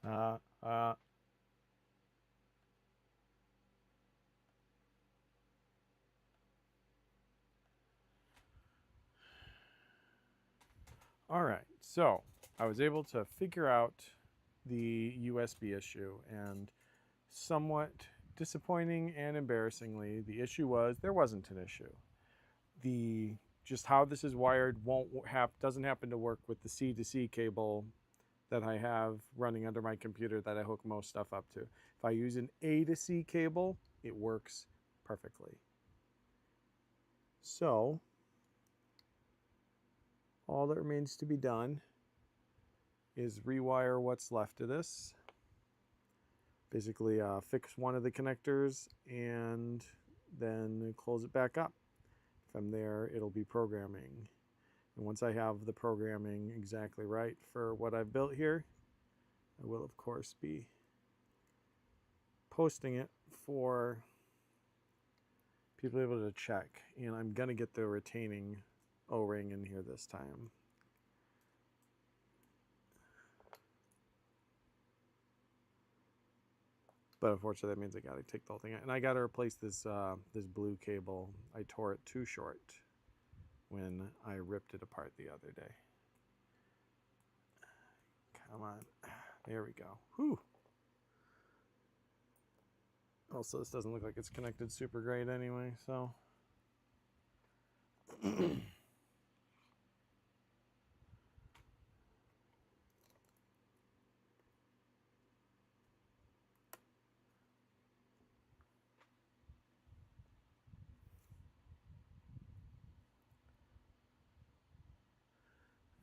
Uh, uh. All right, so I was able to figure out the USB issue, and somewhat disappointing and embarrassingly, the issue was there wasn't an issue. The just how this is wired doesn't happen to work with the C to C cable that I have running under my computer that I hook most stuff up to. If I use an A to C cable, it works perfectly. So all that remains to be done is rewire what's left of this. Basically fix one of the connectors and then close it back up. From there, it'll be programming. And once I have the programming exactly right for what I've built here, I will, of course, be posting it for people to be able to check. And I'm going to get the retaining O-ring in here this time. But unfortunately, that means I got to take the whole thing out. And I got to replace this, this blue cable. I tore it too short when I ripped it apart the other day. Come on. There we go. Whew. Also, this doesn't look like it's connected super great anyway, so.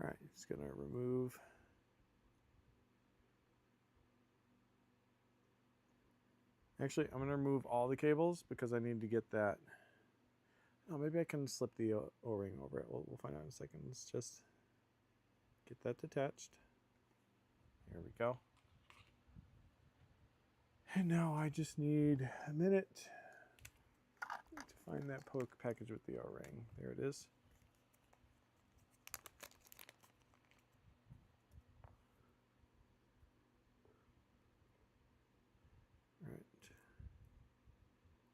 All right, just gonna remove. Actually, I'm gonna remove all the cables because I need to get that. Oh, maybe I can slip the O-ring over it. We'll find out in a second. Let's just get that detached. There we go. And now I just need a minute to find that poke package with the O-ring. There it is. All right,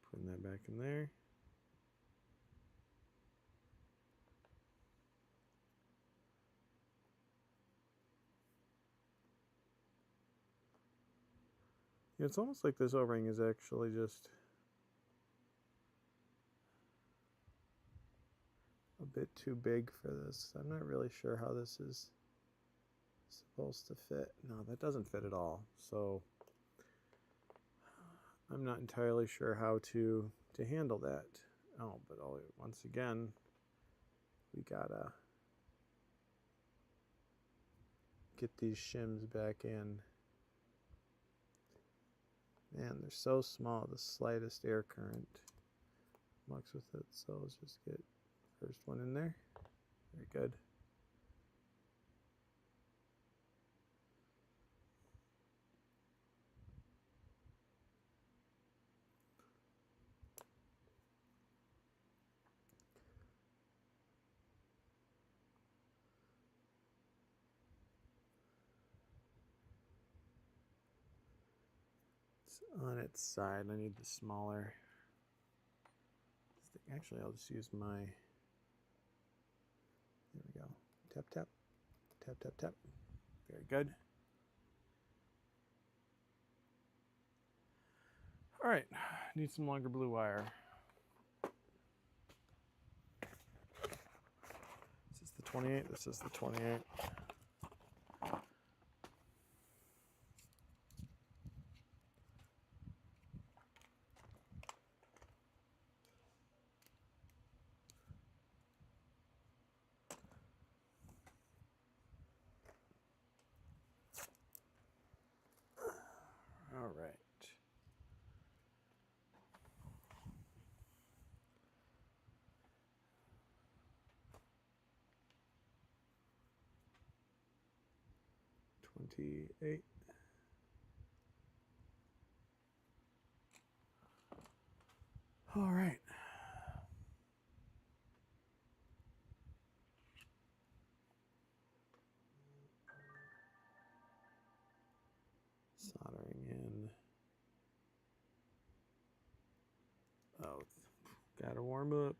putting that back in there. Yeah, it's almost like this O-ring is actually just a bit too big for this. I'm not really sure how this is supposed to fit. No, that doesn't fit at all. So I'm not entirely sure how to handle that. Oh, but once again, we gotta get these shims back in. Man, they're so small, the slightest air current mucks with it. So let's just get first one in there. Very good. It's on its side. I need the smaller. Actually, I'll just use my. There we go. Tap, tap, tap, tap, tap. Very good. All right, need some longer blue wire. This is the 28, this is the 28. All right. $28. All right. Gotta warm up.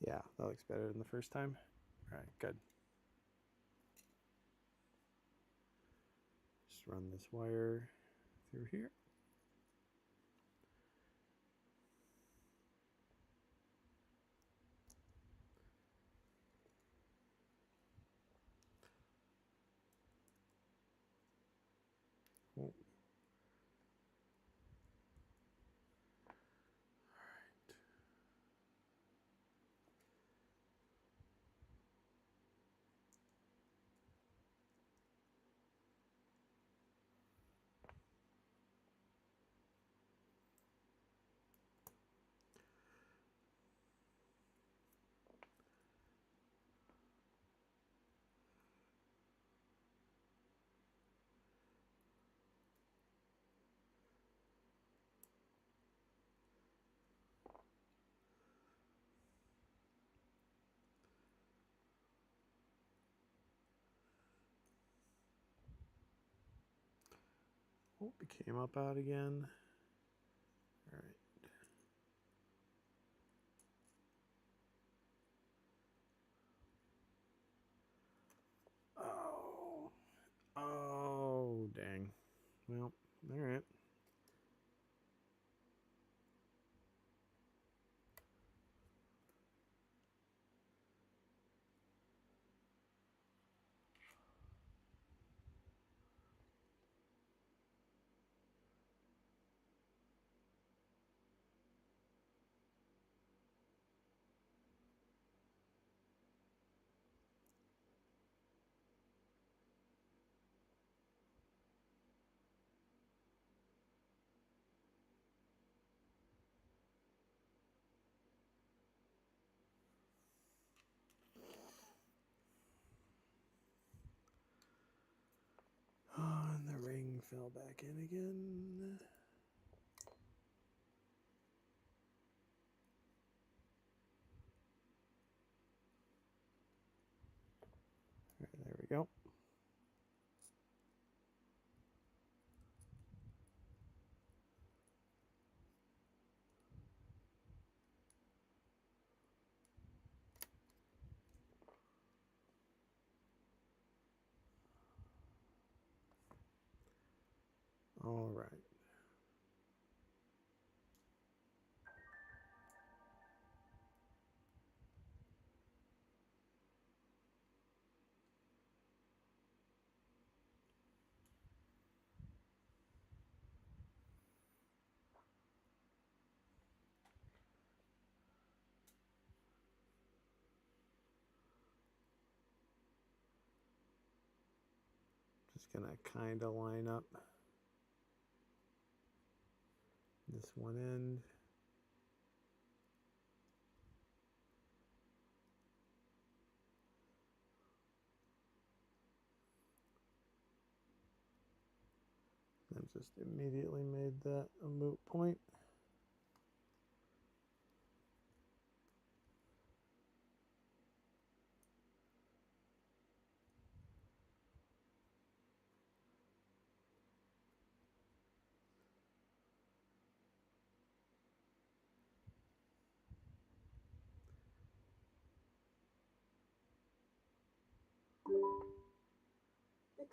Yeah, that looks better than the first time. All right, good. Just run this wire through here. Oh. Oh, it came up out again. All right. Oh. Oh, dang. Well, all right. Oh, and the ring fell back in again. All right, there we go. All right. Just gonna kind of line up this one end. And just immediately made that a moot point.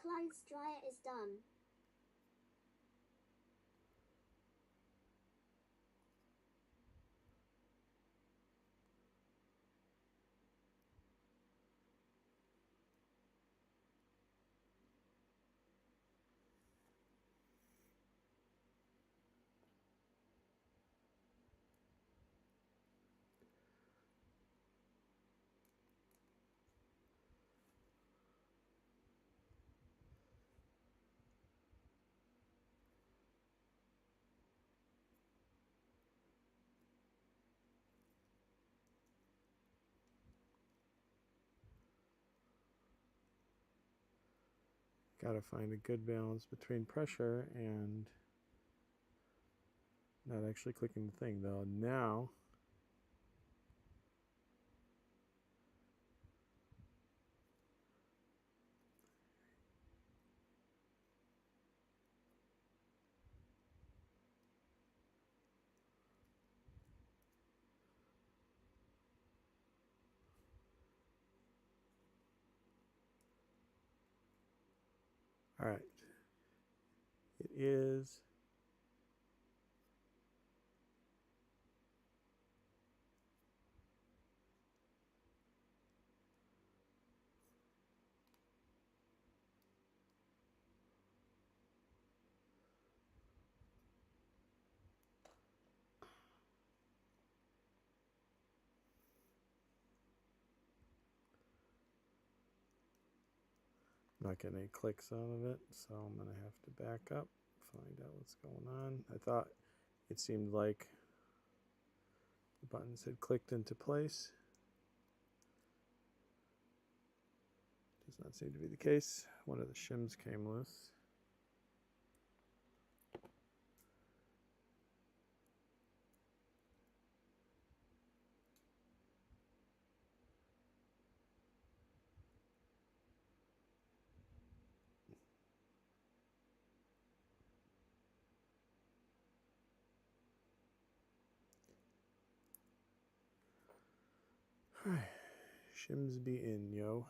clothes dryer is done. Got to find a good balance between pressure and not actually clicking the thing, though. Now, all right, it is not getting any clicks out of it, so I'm going to have to back up, find out what's going on. I thought it seemed like the buttons had clicked into place. Does not seem to be the case. One of the shims came loose. Shims be in, yo.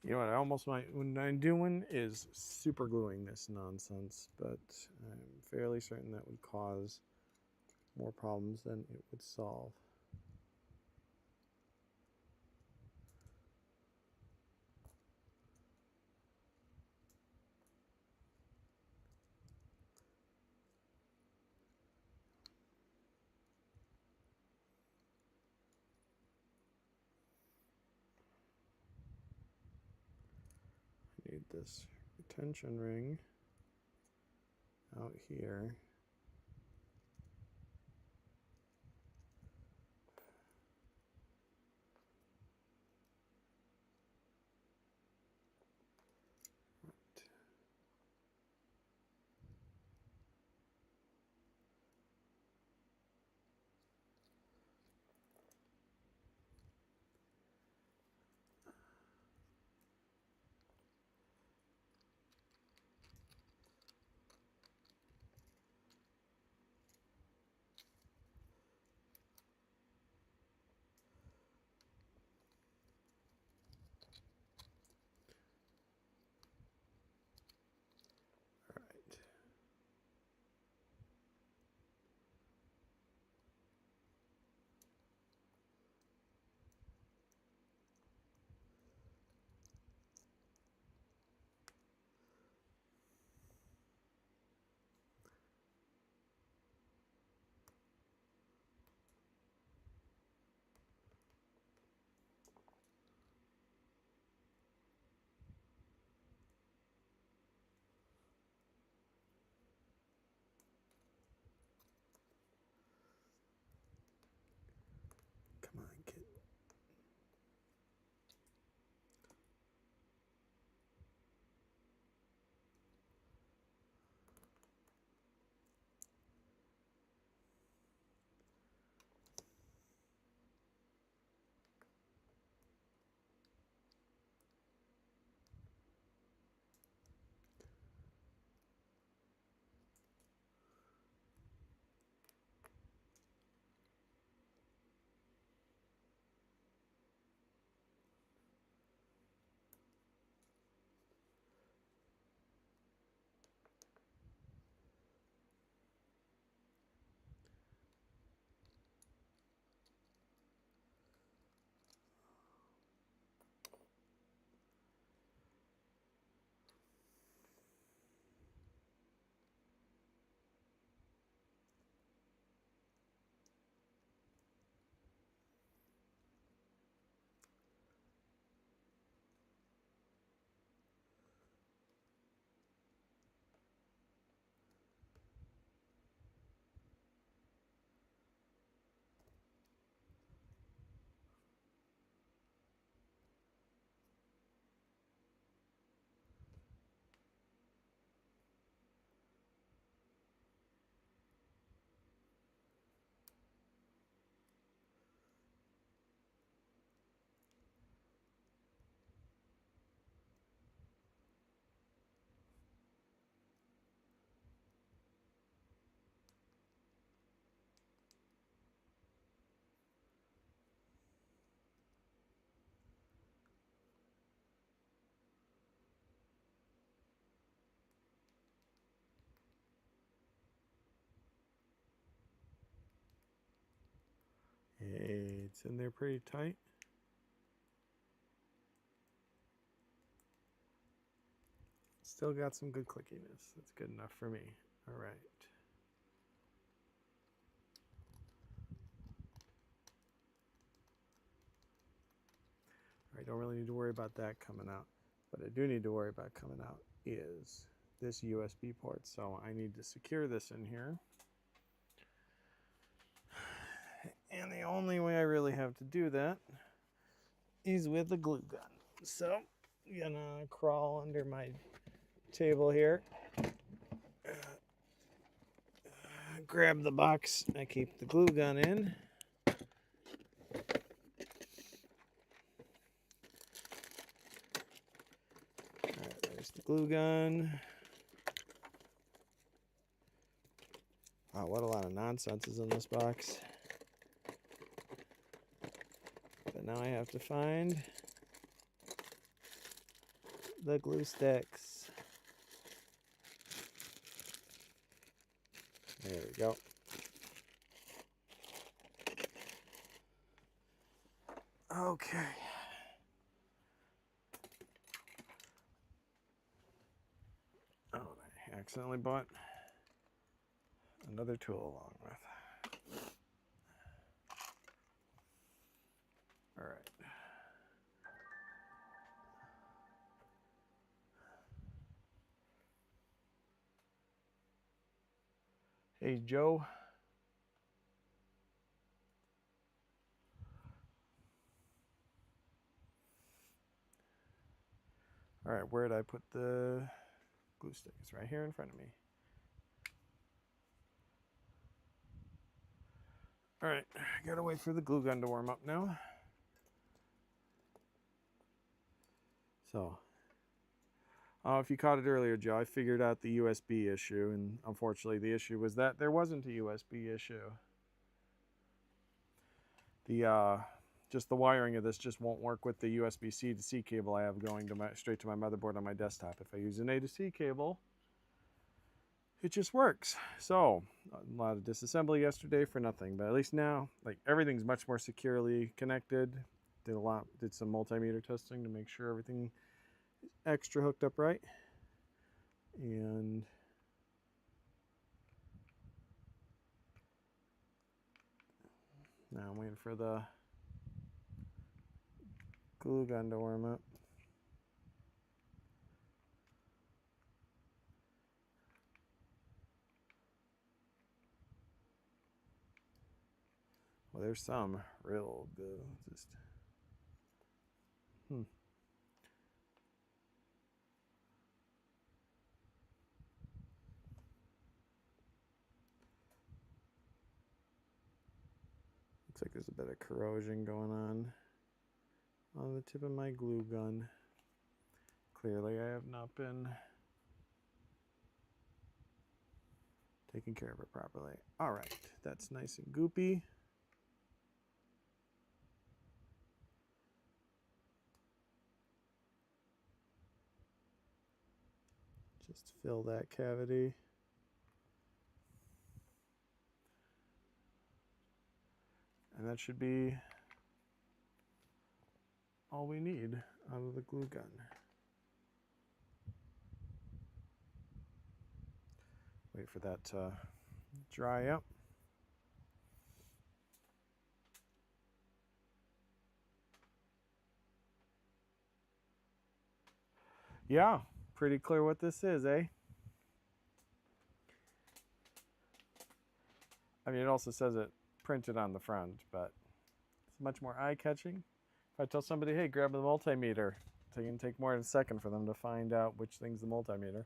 You know what I almost might, what I'm doing is super gluing this nonsense, but I'm fairly certain that would cause more problems than it would solve. I need this retention ring out here. It's in there pretty tight. Still got some good clickiness. That's good enough for me. All right. I don't really need to worry about that coming out. What I do need to worry about coming out is this USB port. So I need to secure this in here. And the only way I really have to do that is with a glue gun. So I'm gonna crawl under my table here. Grab the box I keep the glue gun in. Alright, there's the glue gun. Wow, what a lot of nonsense is in this box. But now I have to find the glue sticks. There we go. Okay. Oh, I accidentally bought another tool along with. All right. Hey, Joe. All right, where did I put the glue stick? It's right here in front of me. All right, gotta wait for the glue gun to warm up now. So, if you caught it earlier, Joe, I figured out the USB issue, and unfortunately the issue was that there wasn't a USB issue. Just the wiring of this just won't work with the USB-C to C cable I have going to straight to my motherboard on my desktop. If I use an A to C cable, it just works. So a lot of disassembly yesterday for nothing, but at least now, like, everything's much more securely connected. Did some multimeter testing to make sure everything is extra hooked up right. And now I'm waiting for the glue gun to warm up. Well, there's some real good. Just looks like there's a bit of corrosion going on the tip of my glue gun. Clearly, I have not been taking care of it properly. All right, that's nice and goopy. Just fill that cavity. And that should be all we need out of the glue gun. Wait for that to dry up. Yeah, pretty clear what this is, eh? I mean, it also says it printed on the front, but it's much more eye-catching. If I tell somebody, hey, grab the multimeter, it can take more than a second for them to find out which thing's the multimeter.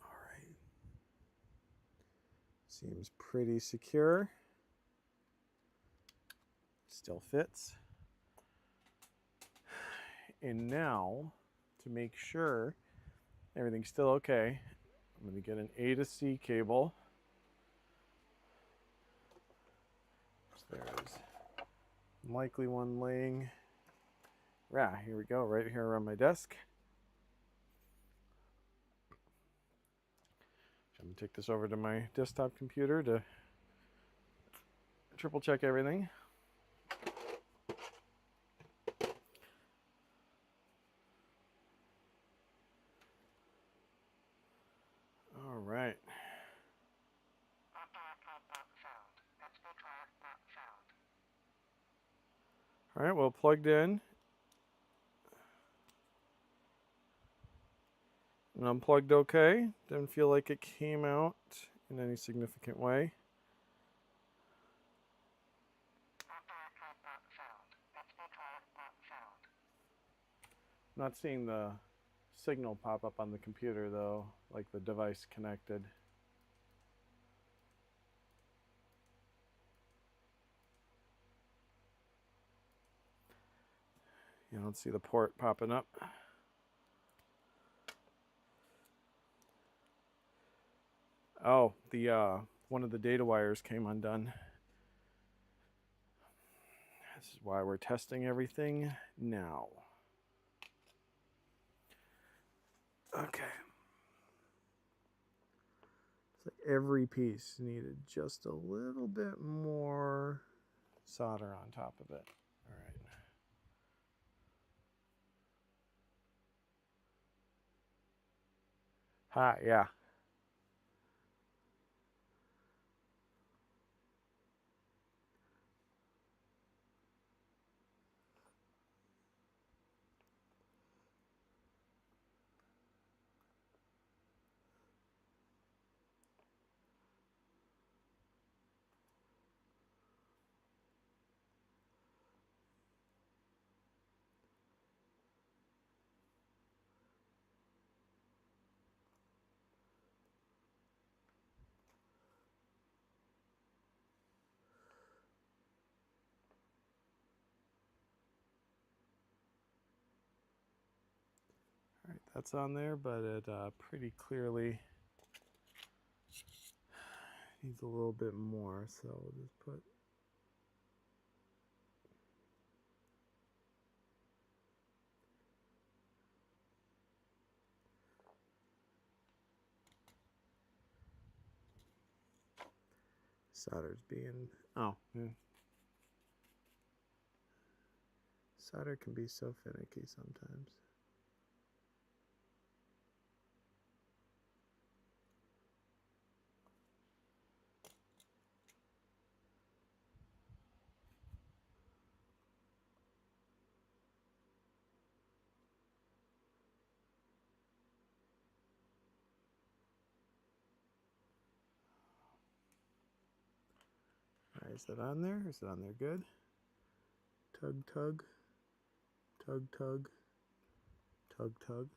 All right. Seems pretty secure. Still fits. And now, to make sure everything's still okay, I'm going to get an A to C cable. There's likely one laying. Yeah, here we go, right here on my desk. And take this over to my desktop computer to triple check everything. All right. All right, well, plugged in and unplugged okay. Didn't feel like it came out in any significant way. Not seeing the signal pop up on the computer though, like the device connected. You don't see the port popping up. Oh, the one of the data wires came undone. This is why we're testing everything now. Okay. It's like every piece needed just a little bit more solder on top of it. All right. Hi, yeah. All right, that's on there, but it pretty clearly needs a little bit more, so we'll just put solder's being, oh, yeah. Solder can be so finicky sometimes. All right, is that on there? Is it on there good? Tug, tug, tug, tug, tug, tug.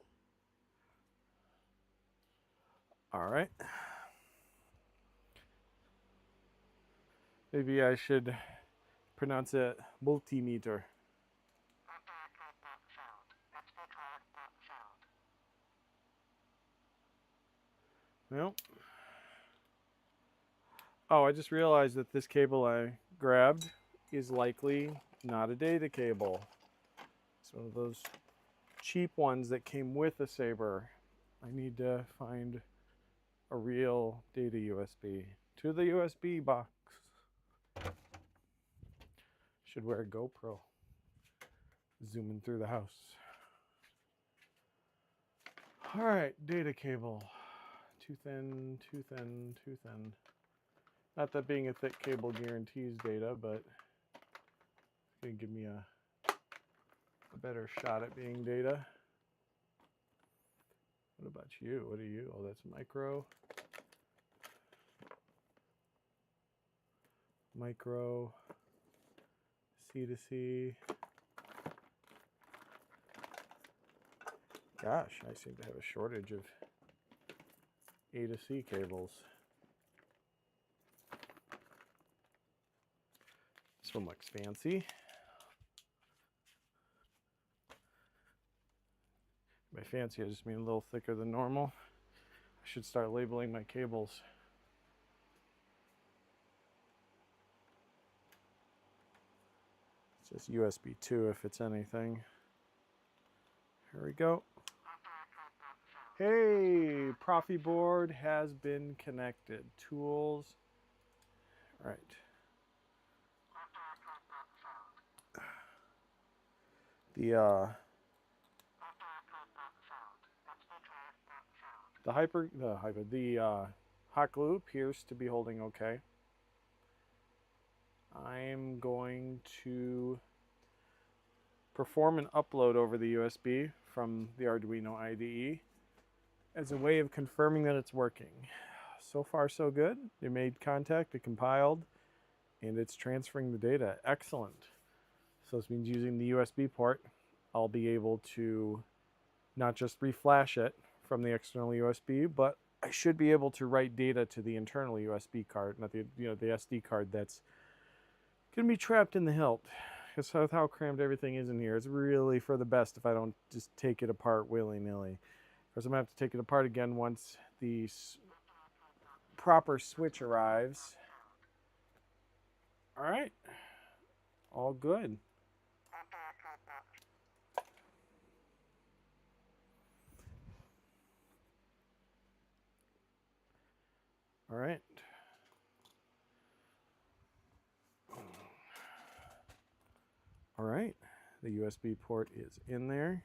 All right. Maybe I should pronounce it multimeter. Well, oh, I just realized that this cable I grabbed is likely not a data cable. It's one of those cheap ones that came with a Saber. I need to find a real data USB to the USB box. Should wear a GoPro. Zooming through the house. All right, data cable. Too thin, too thin, too thin. Not that being a thick cable guarantees data, but it's going to give me a better shot at being data. What about you? What are you? Oh, that's micro. Micro. C to C. Gosh, I seem to have a shortage of A to C cables. This one looks fancy. By fancy, I just mean a little thicker than normal. I should start labeling my cables. It's just USB 2 if it's anything. Here we go. Hey, proffie board has been connected. Tools. All right. The hot glue appears to be holding okay. I'm going to perform an upload over the USB from the Arduino IDE as a way of confirming that it's working. So far, so good. It made contact, it compiled, and it's transferring the data. Excellent. So this means using the USB port, I'll be able to not just reflash it from the external USB, but I should be able to write data to the internal USB card, not the the SD card that's going to be trapped in the hilt. Because with how crammed everything is in here, it's really for the best if I don't just take it apart willy-nilly. Because I'm going to have to take it apart again once the proper switch arrives. All right. All good. All right. All right. The USB port is in there.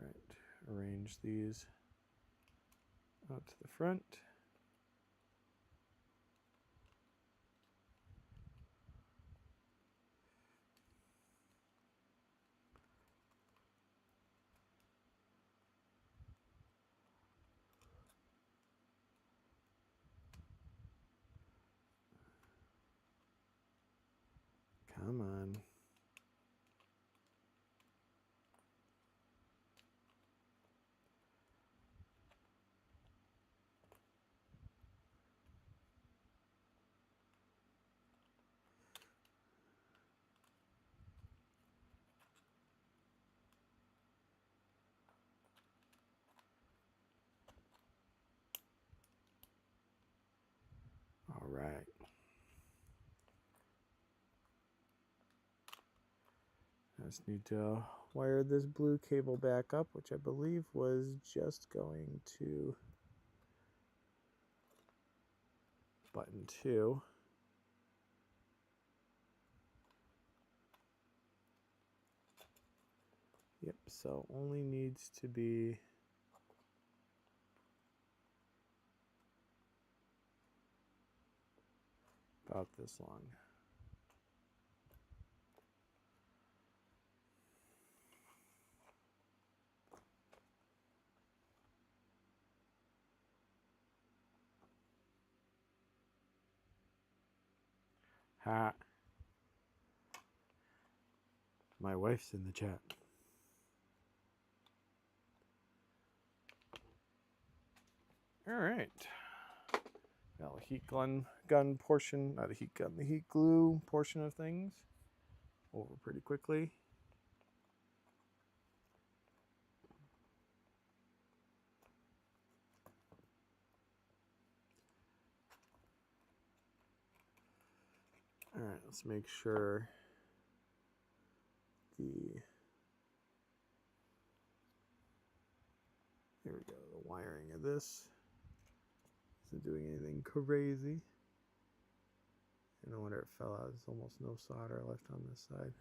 All right. Arrange these out to the front. Come on. All right. I just need to wire this blue cable back up, which I believe was just going to button 2. Yep, so only needs to be about this long. Ha. My wife's in the chat. All right. Now the heat gun portion, not the heat gun, the heat glue portion of things over pretty quickly. All right, let's make sure here we go, the wiring of this isn't doing anything crazy. And no wonder it fell out. There's almost no solder left on this side.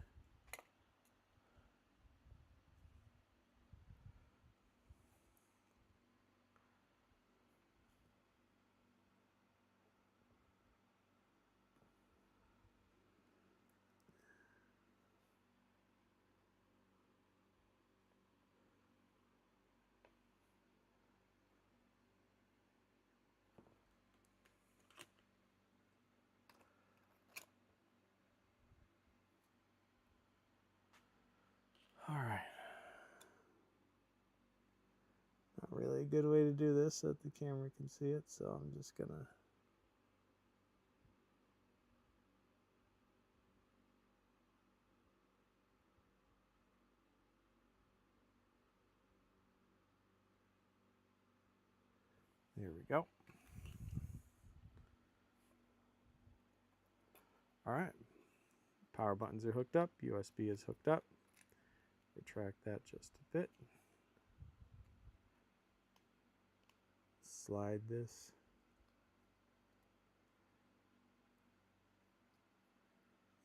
All right. Not really a good way to do this so that the camera can see it, so I'm just gonna there we go. All right. Power buttons are hooked up. USB is hooked up. Retract that just a bit. Slide this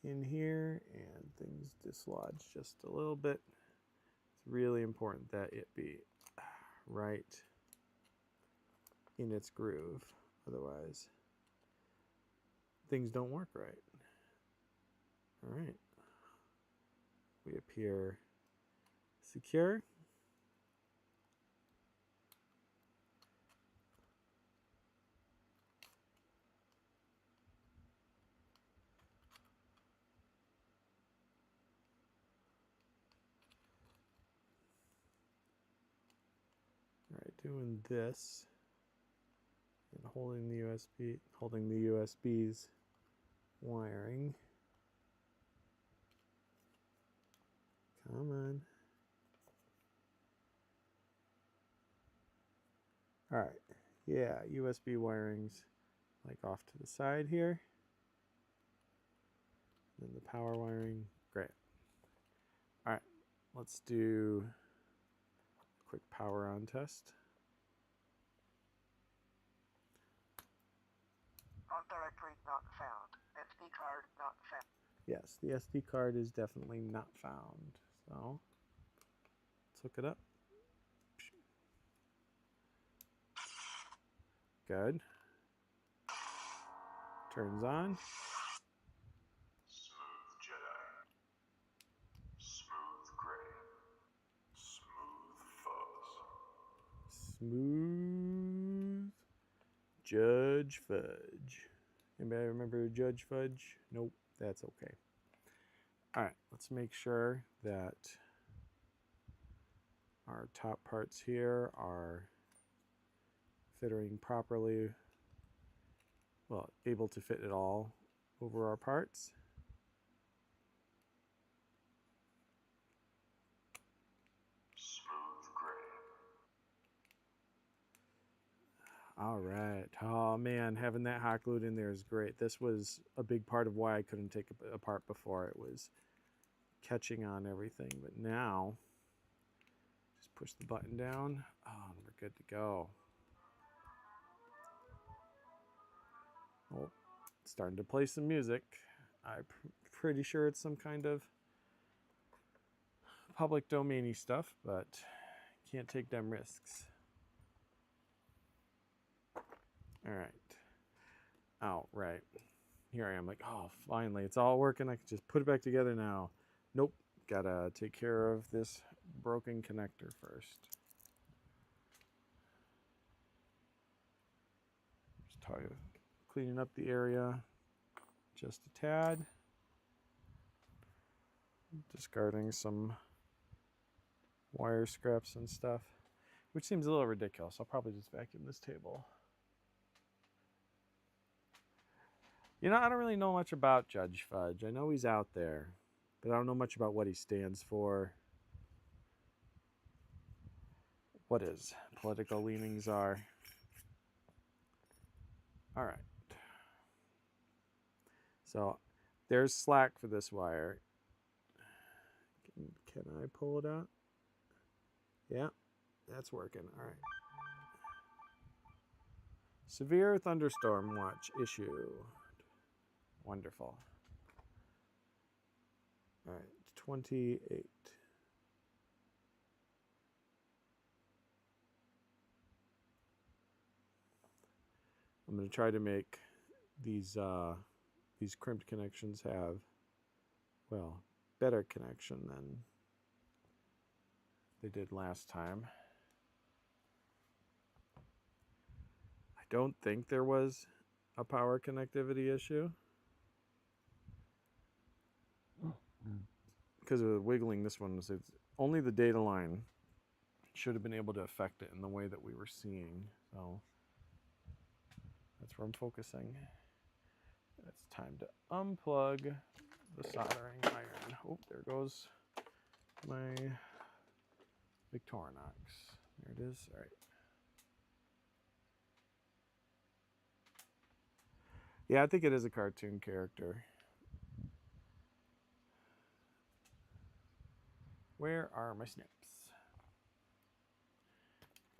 in here and things dislodge just a little bit. It's really important that it be right in its groove. Otherwise, things don't work right. All right. We appear secure. All right, doing this and holding the USB's wiring. Come on. All right. Yeah, USB wiring's like off to the side here. Then the power wiring. Great. All right. Let's do a quick power on test. On directory not found. SD card not found. Yes, the SD card is definitely not found. So let's hook it up. Good. Turns on. Smooth Jedi. Smooth gray. Smooth fuzz. Smooth Judge Fudge. Anybody remember Judge Fudge? Nope, that's okay. All right, let's make sure that our top parts here are fitting properly, well, able to fit it all over our parts. Smooth gray. All right. Oh man, having that hot glued in there is great. This was a big part of why I couldn't take it apart before. It was catching on everything, but now just push the button down. Oh, and we're good to go. Oh, it's starting to play some music. I'm pretty sure it's some kind of public domainy stuff, but can't take them risks. All right. Oh, right. Here I am like, oh, finally, it's all working. I can just put it back together now. Nope. Gotta take care of this broken connector first. Just cleaning up the area just a tad. Discarding some wire scraps and stuff, which seems a little ridiculous. I'll probably just vacuum this table. You know, I don't really know much about Judge Fudge. I know he's out there, but I don't know much about what he stands for, what his political leanings are. All right. So there's slack for this wire. Can I pull it out? Yeah, that's working. All right. Severe thunderstorm watch issue. Wonderful. All right, 28. I'm going to try to make these crimped connections have, well, better connection than they did last time. I don't think there was a power connectivity issue because of the wiggling. This one was only the data line should have been able to affect it in the way that we were seeing. So that's where I'm focusing. It's time to unplug the soldering iron. Oh, there goes my Victorinox. There it is. All right. Yeah, I think it is a cartoon character. Where are my snips?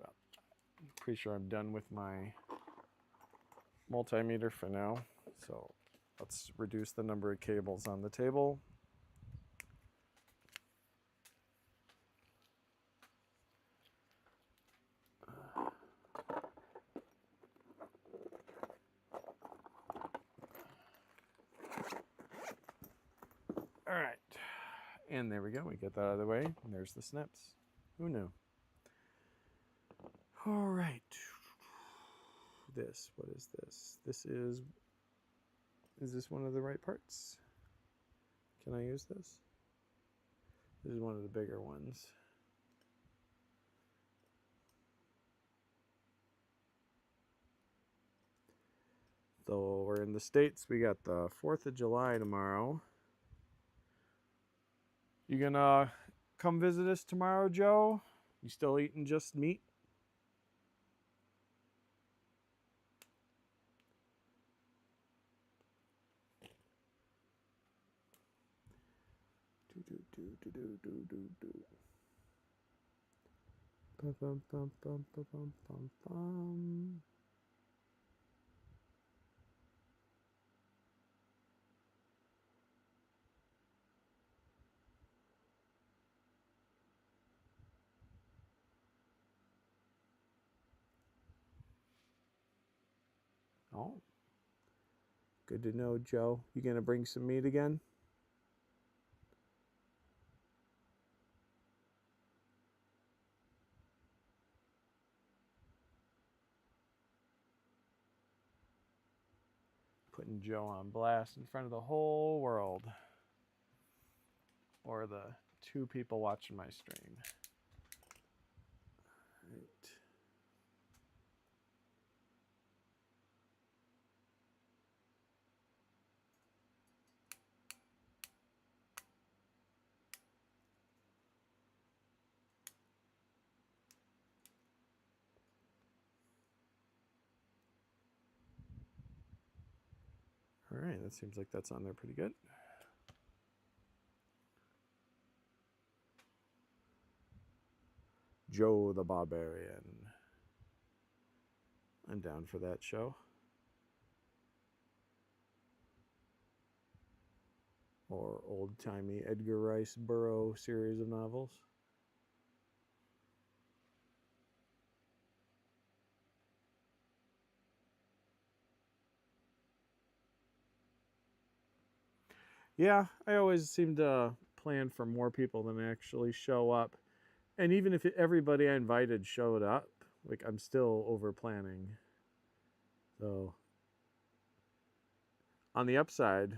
Well, I'm pretty sure I'm done with my multimeter for now. So let's reduce the number of cables on the table. All right, and there we go. We get that out of the way. And there's the snips. Who knew? All right. This, what is this? This is this one of the right parts? Can I use this? This is one of the bigger ones. So we're in the States. We got the 4th of July tomorrow. You gonna come visit us tomorrow, Joe? You still eating just meat? Bum, bum, bum, bum, bum, bum, bum, bum. Oh, good to know, Joe. You gonna bring some meat again? Putting Joe on blast in front of the whole world. Or the 2 people watching my stream. All right, that seems like that's on there pretty good. Joe the Barbarian. I'm down for that show. Or old-timey Edgar Rice Burroughs series of novels. Yeah, I always seem to plan for more people than actually show up. And even if everybody I invited showed up, like I'm still over planning. So on the upside,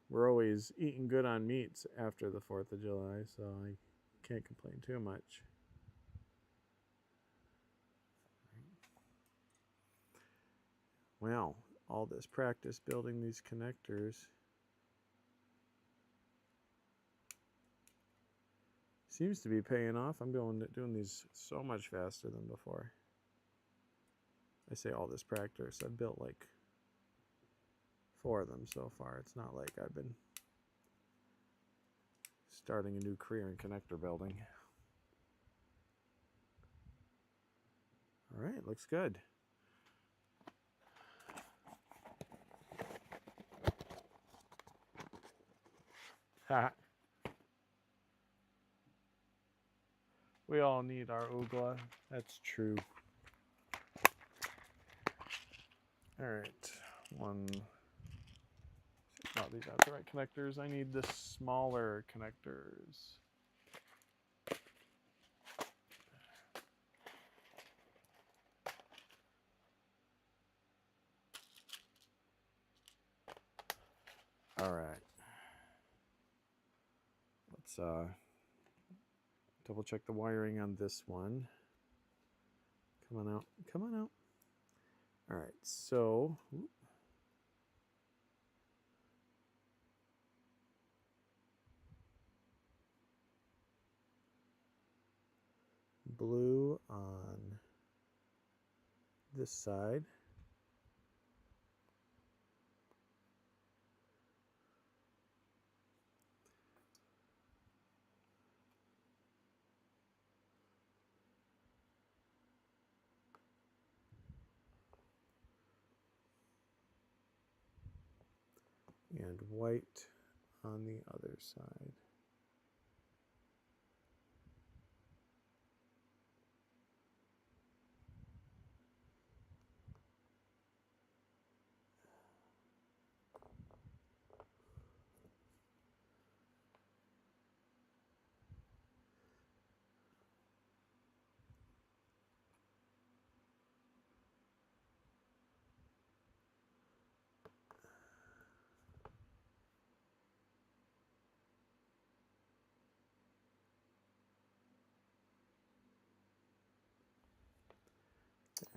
we're always eating good on meats after the 4th of July, so I can't complain too much. Well, all this practice building these connectors seems to be paying off. I'm doing these so much faster than before. I say all this practice. I've built like 4 of them so far. It's not like I've been starting a new career in connector building. All right, looks good. Ha. We all need our oogla. That's true. All right, one. Oh, these aren't the right connectors. I need the smaller connectors. All right. Let's double check the wiring on this one. Come on out. Come on out. All right. So, blue on this side. and white on the other side.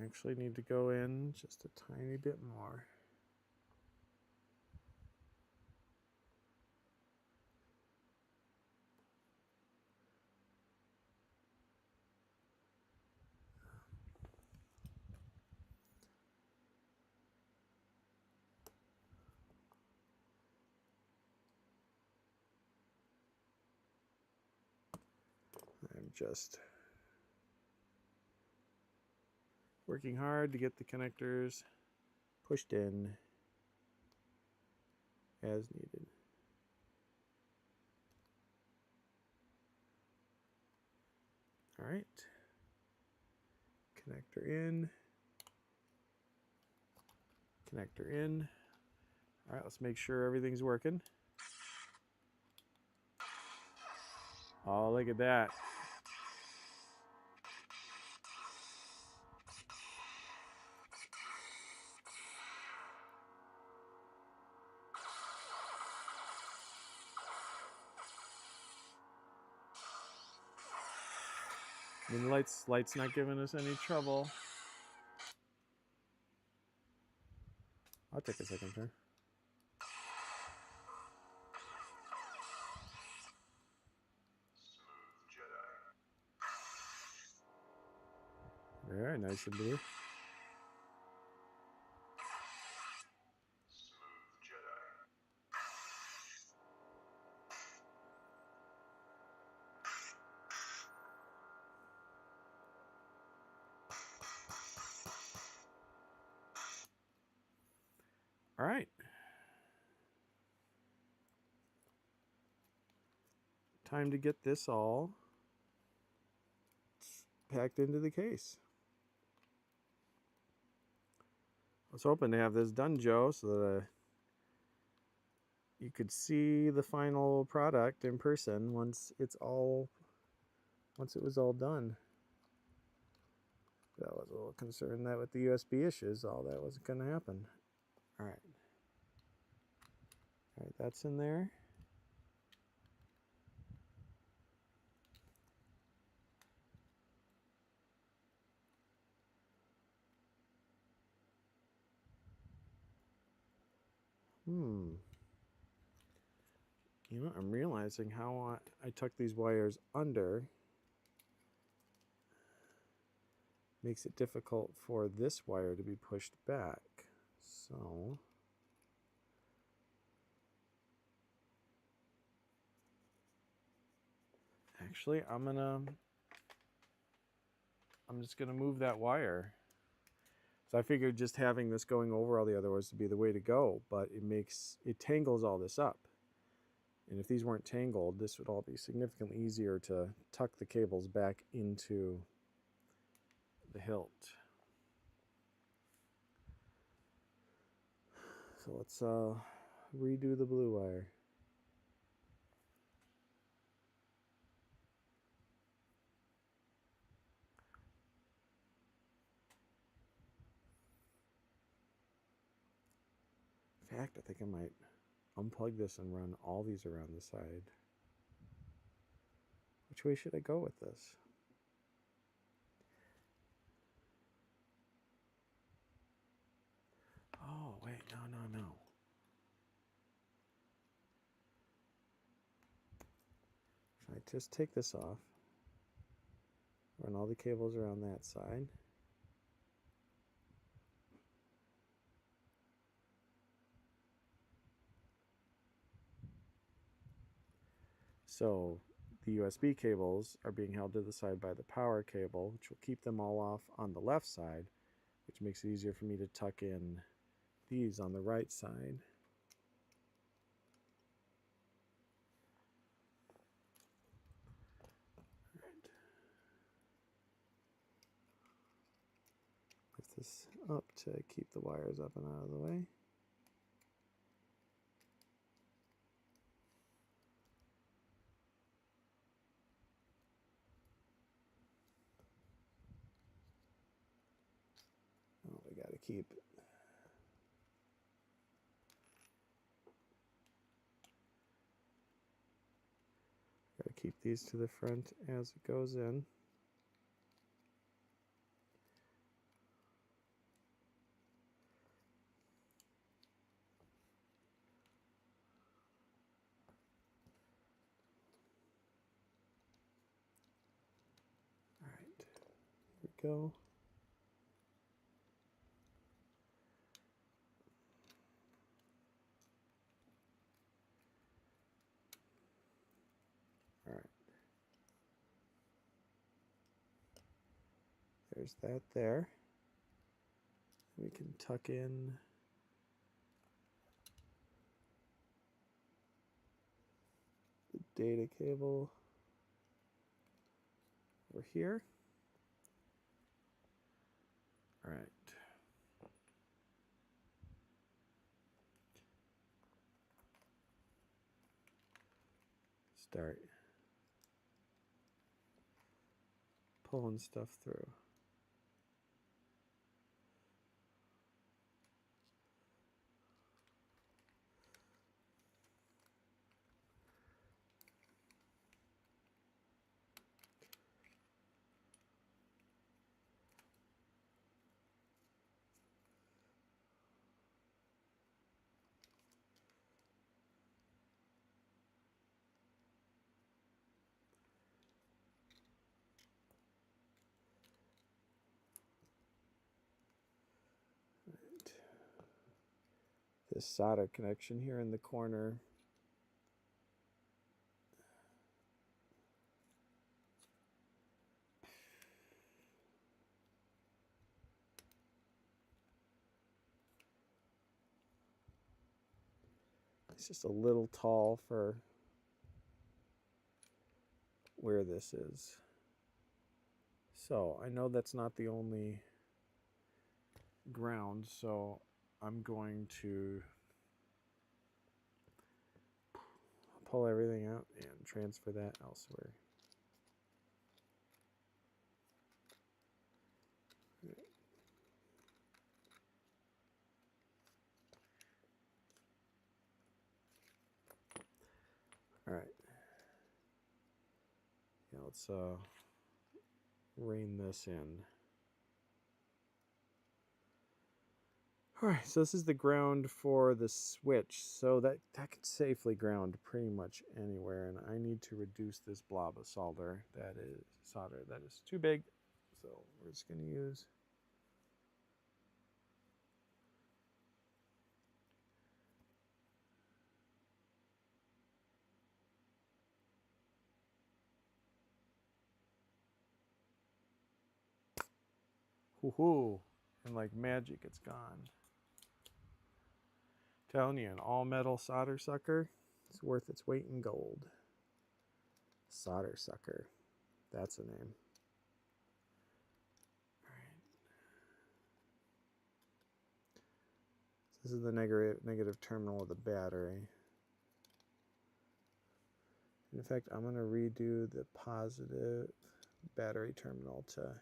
I actually need to go in just a tiny bit more. I'm just working hard to get the connectors pushed in as needed. All right, connector in, connector in. All right, let's make sure everything's working. Oh, look at that. I mean, light's not giving us any trouble. I'll take a second turn. Smooth Jedi. Very nice and blue. Smooth Jedi. All right. Time to get this all packed into the case. I was hoping to have this done, Joe, so that you could see the final product in person once it was all done. But I was a little concerned that with the USB issues, all that wasn't going to happen. All right. All right, that's in there. You know, I'm realizing how I tuck these wires under makes it difficult for this wire to be pushed back. So actually, I'm just gonna move that wire. So I figured just having this going over all the other ones would be the way to go, but it tangles all this up. And if these weren't tangled, this would all be significantly easier to tuck the cables back into the hilt. So let's redo the blue wire. In fact, I think I might unplug this and run all these around the side. Which way should I go with this? Oh, wait, no. If I just take this off, run all the cables around that side. So the USB cables are being held to the side by the power cable, which will keep them all off on the left side, which makes it easier for me to tuck in these on the right side. this up to keep the wires up and out of the way. Oh, we got to keep it. Got to keep these to the front as it goes in. All right, here we go. All right. There's that there. We can tuck in the data cable over here. All right. Start pulling stuff through. Right. This solder connection here in the corner. It's just a little tall for where this is. So I know that's not the only ground, so I'm going to pull everything out and transfer that elsewhere. All right. Yeah, let's rein this in. All right, so this is the ground for the switch. So that can safely ground pretty much anywhere, and I need to reduce this blob of solder that is too big. So we're just going to use hoo-hoo, and like magic, it's gone. Telling you, an all-metal solder sucker, it's worth its weight in gold. Solder sucker, that's a name. All right. So this is the negative terminal of the battery. In fact, I'm going to redo the positive battery terminal to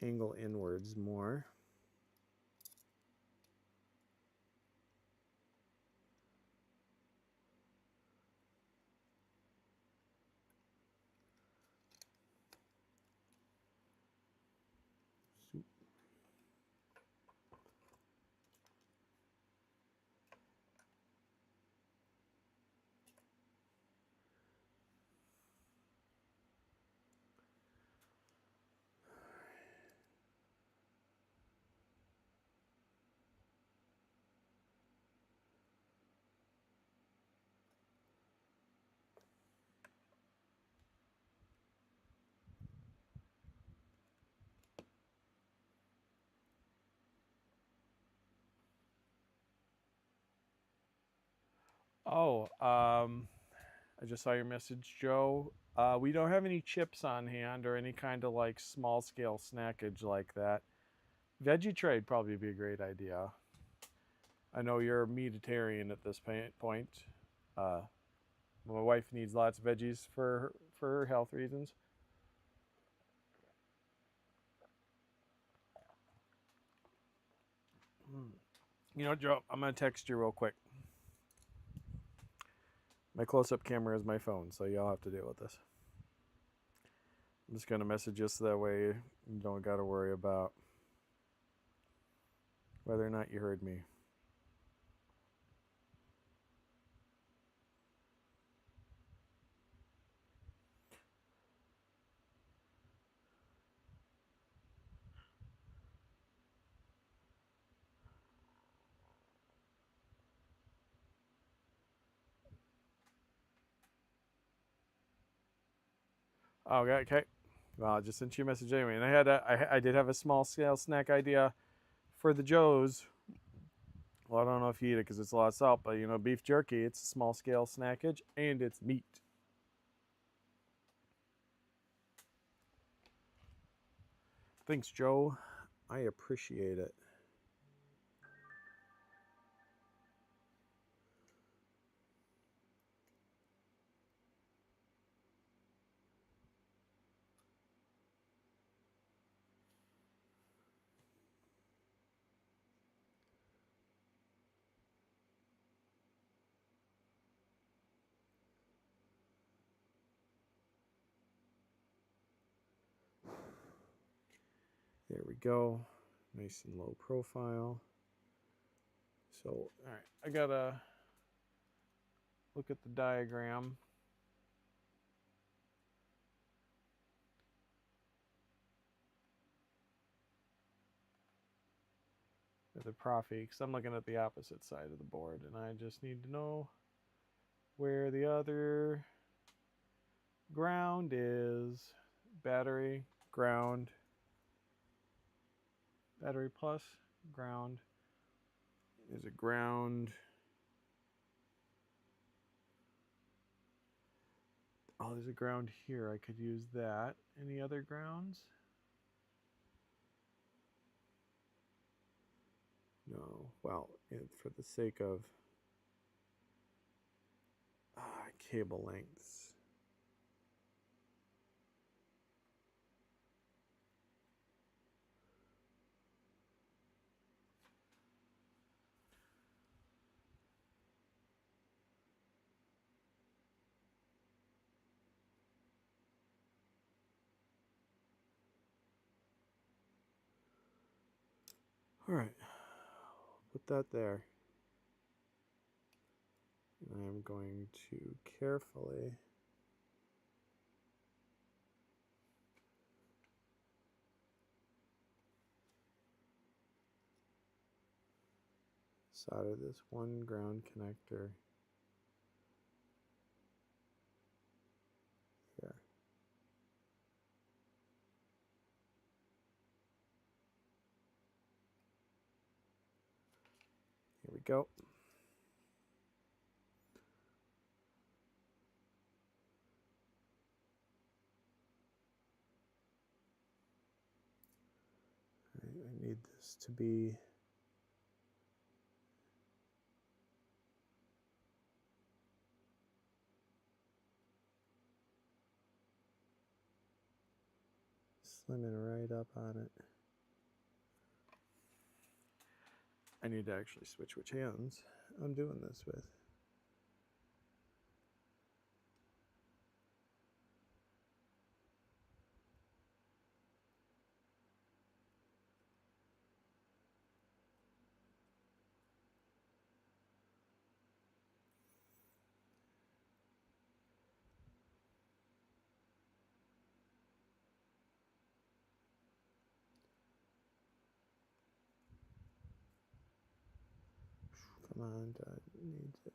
angle inwards more. Oh, I just saw your message, Joe. We don't have any chips on hand or any kind of like small scale snackage like that. Veggie trade probably be a great idea. I know you're a meatitarian at this point. Uh, my wife needs lots of veggies for her health reasons. You know, Joe, I'm gonna text you real quick. My close-up camera is my phone, so y'all have to deal with this. I'm just gonna message you so that way you don't gotta worry about whether or not you heard me. Oh, okay. Well, I just sent you a message anyway, and I did have a small scale snack idea for the Joes. Well, I don't know if you eat it because it's a lot of salt, but you know, beef jerky, it's a small scale snackage and it's meat. Thanks, Joe. I appreciate it. There we go. Nice and low profile. So, all right, I gotta look at the diagram. The proffie, because I'm looking at the opposite side of the board, and I just need to know where the other ground is. Battery, ground, battery plus, ground. Is it ground? Oh, there's a ground here. I could use that. Any other grounds? No. Well, for the sake of cable lengths. All right. Put that there. And I'm going to carefully solder this one ground connector here. Here we go. I need this to be slimming right up on it. I need to actually switch which hands I'm doing this with. Come on, Dad needs it.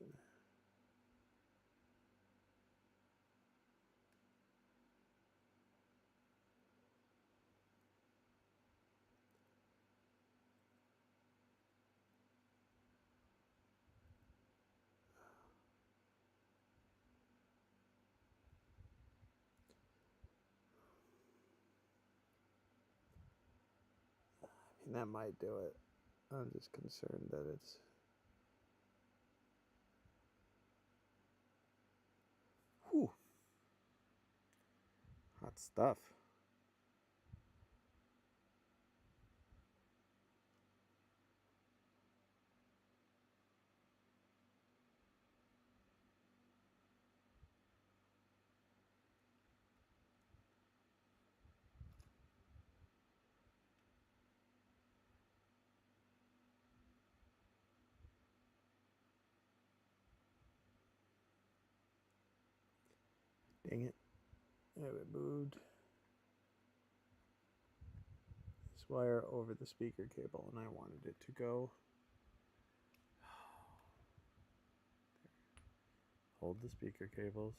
And that might do it. I'm just concerned that it's... Whew. Hot stuff. Dang it. I have it moved this wire over the speaker cable, and I wanted it to go. Hold the speaker cables.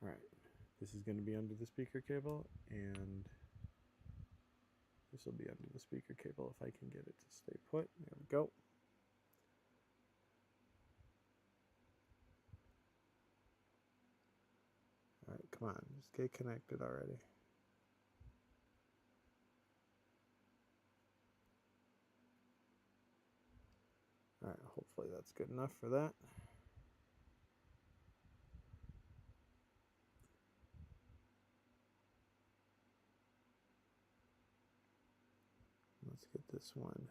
All right, this is going to be under the speaker cable, and this will be under the speaker cable if I can get it to stay put. There we go. All right, come on, just get connected already. All right, hopefully that's good enough for that. Let's get this one.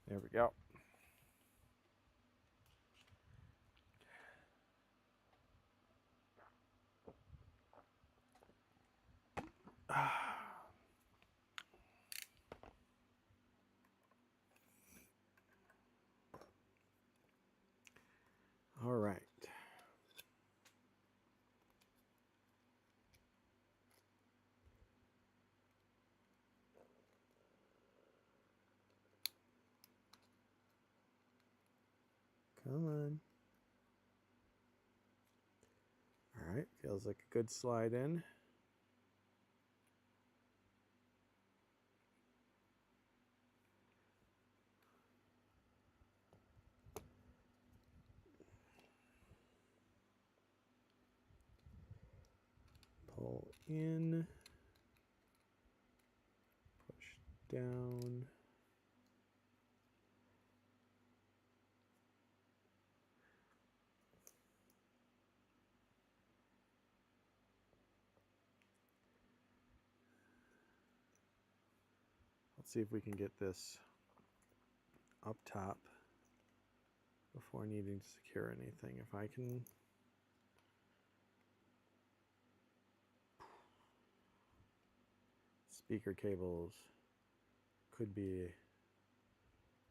There we go. All right. Come on. All right, feels like a good slide in. Pull in, push down. Let's see if we can get this up top before needing to secure anything. If I can... Speaker cables could be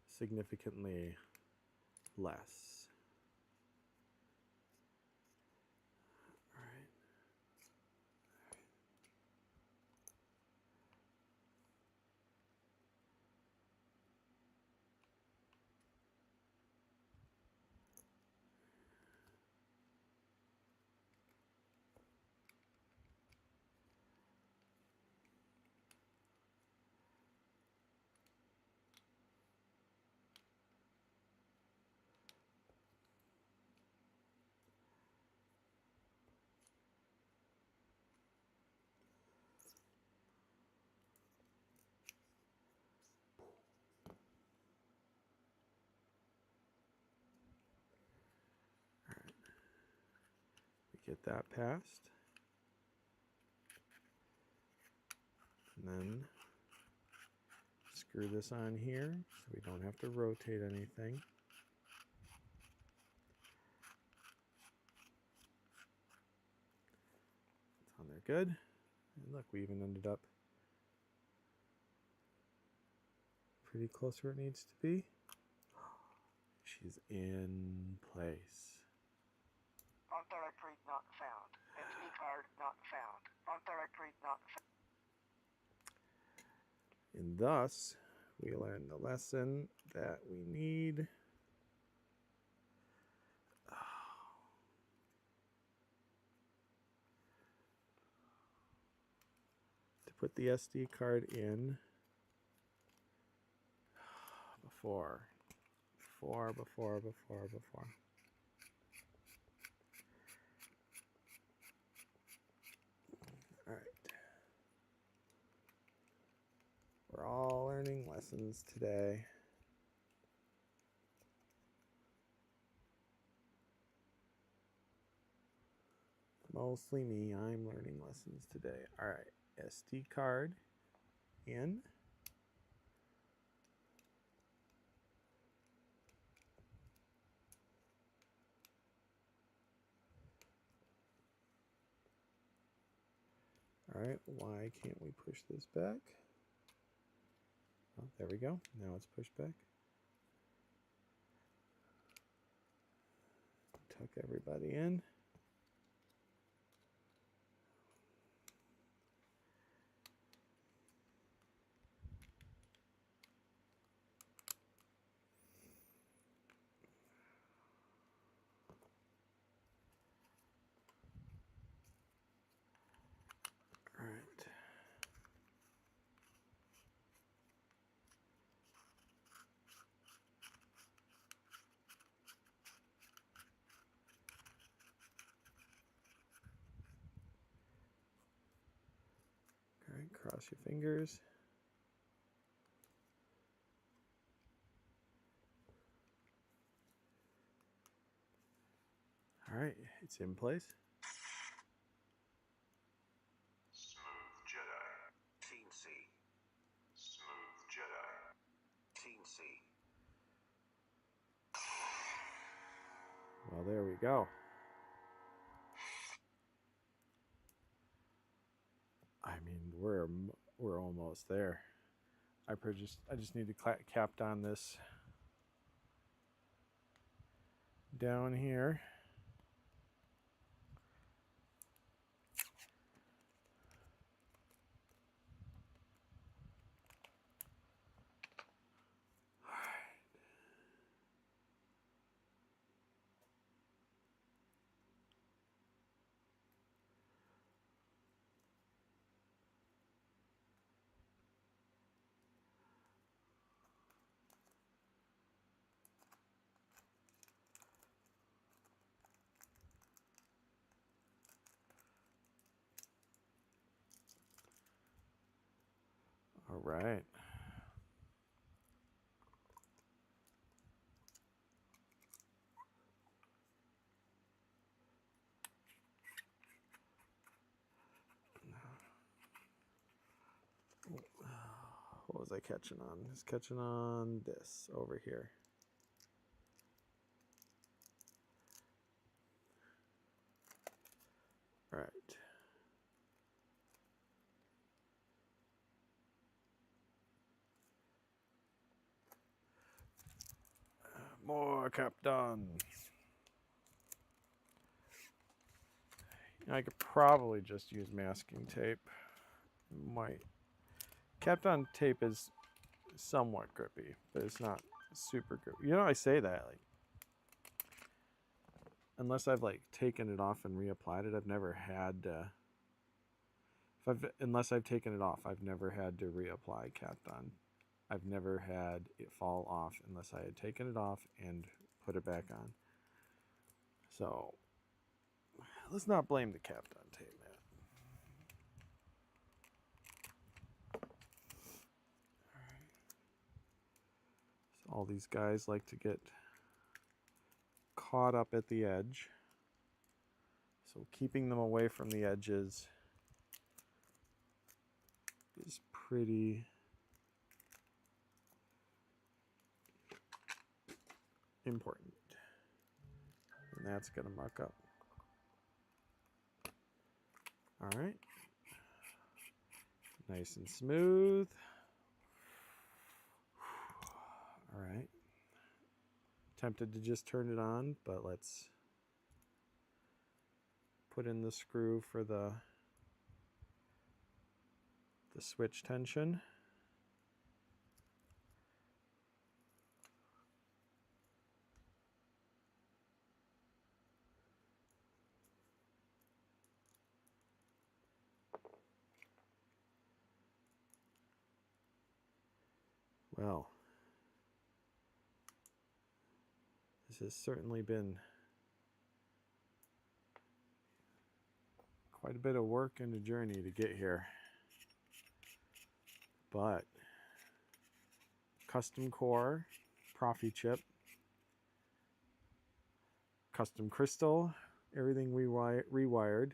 significantly less. All right. Get that passed. And then screw this on here so we don't have to rotate anything. It's on there good. And look, we even ended up pretty close where it needs to be. She's in place. On directory not found. SD card not found. On directory not found. And thus, we learned the lesson that we need to put the SD card in before. We're all learning lessons today. Mostly me. I'm learning lessons today. All right. SD card in. All right. Why can't we push this back? Oh, there we go. Now it's pushed back. Tuck everybody in. All right. All right, cross your fingers. All right, it's in place. Smooth Jedi. Teensy. Smooth Jedi. Teensy. Well, there we go. I mean, we're almost there. I just need to cap on this down here. All right. What was I catching on? I was catching on this over here. All right. More cap done. I could probably just use masking tape. Might. Kapton tape is somewhat grippy, but it's not super grippy. You know, I say that, like, unless I've like taken it off and reapplied it, I've never had unless I've taken it off, I've never had to reapply Kapton. I've never had it fall off unless I had taken it off and put it back on. So let's not blame the Kapton tape, man. So all these guys like to get caught up at the edge. So keeping them away from the edges is pretty important. And that's going to muck up. All right. Nice and smooth. All right. Tempted to just turn it on, but let's put in the screw for the switch tension. Well, this has certainly been quite a bit of work and a journey to get here. But custom core, proffie chip, custom crystal, everything rewired.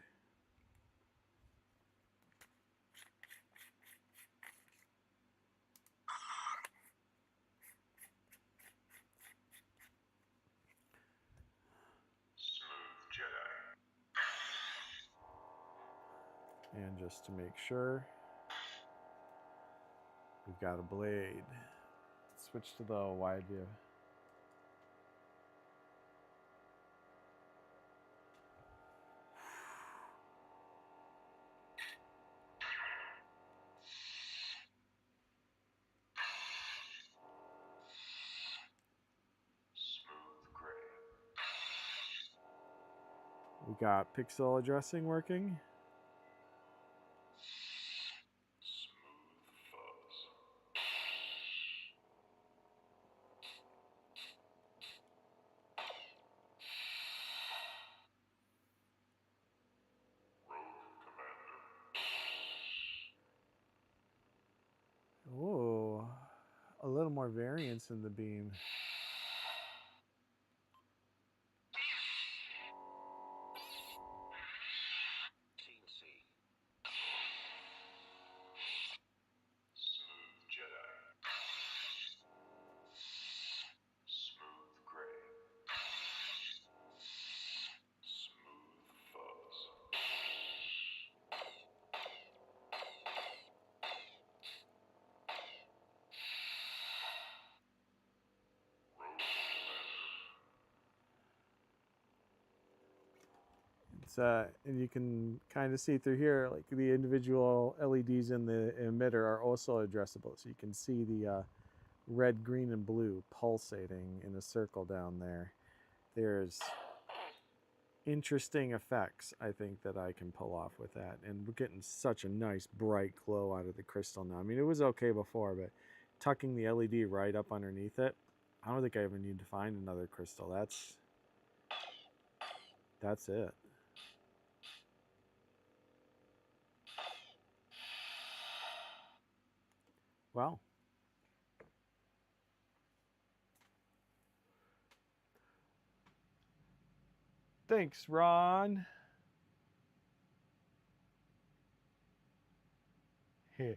Smooth Jedi. And just to make sure, we've got a blade. Switch to the wide view. Smooth gray. We got pixel addressing working. Smooth fuzz. Rogue Commander. Oh, a little more variance in the beam. Teensy. Smooth Jedi. Smooth gray. Smooth fuzz. Rogue Commander. It's and you can kind of see through here, like the individual LEDs in the emitter are also addressable. So you can see the red, green, and blue pulsating in a circle down there. There's interesting effects, I think, that I can pull off with that. And we're getting such a nice bright glow out of the crystal now. I mean, it was okay before, but tucking the LED right up underneath it, I don't think I ever need to find another crystal. That's it. Well, thanks, Ron. Hey.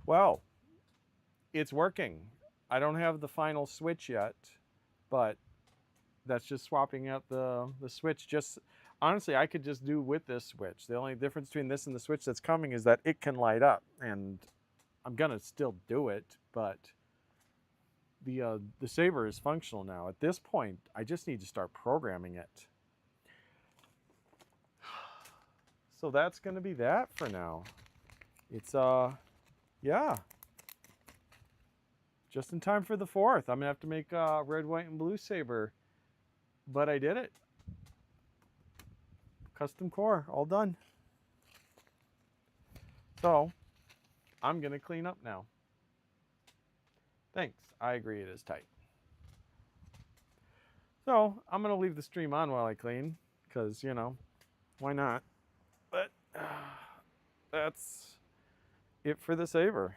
Well, it's working. I don't have the final switch yet, but that's just swapping out the switch. Just honestly, I could just do with this switch. The only difference between this and the switch that's coming is that it can light up, and I'm gonna still do it, but the saber is functional now. At this point, I just need to start programming it. So that's gonna be that for now. It's yeah. Just in time for the 4th. I'm gonna have to make a red, white, and blue saber. But I did it. Custom core, all done. So, I'm gonna clean up now. Thanks, I agree it is tight. So, I'm gonna leave the stream on while I clean, because, you know, why not? But, that's it for the saber.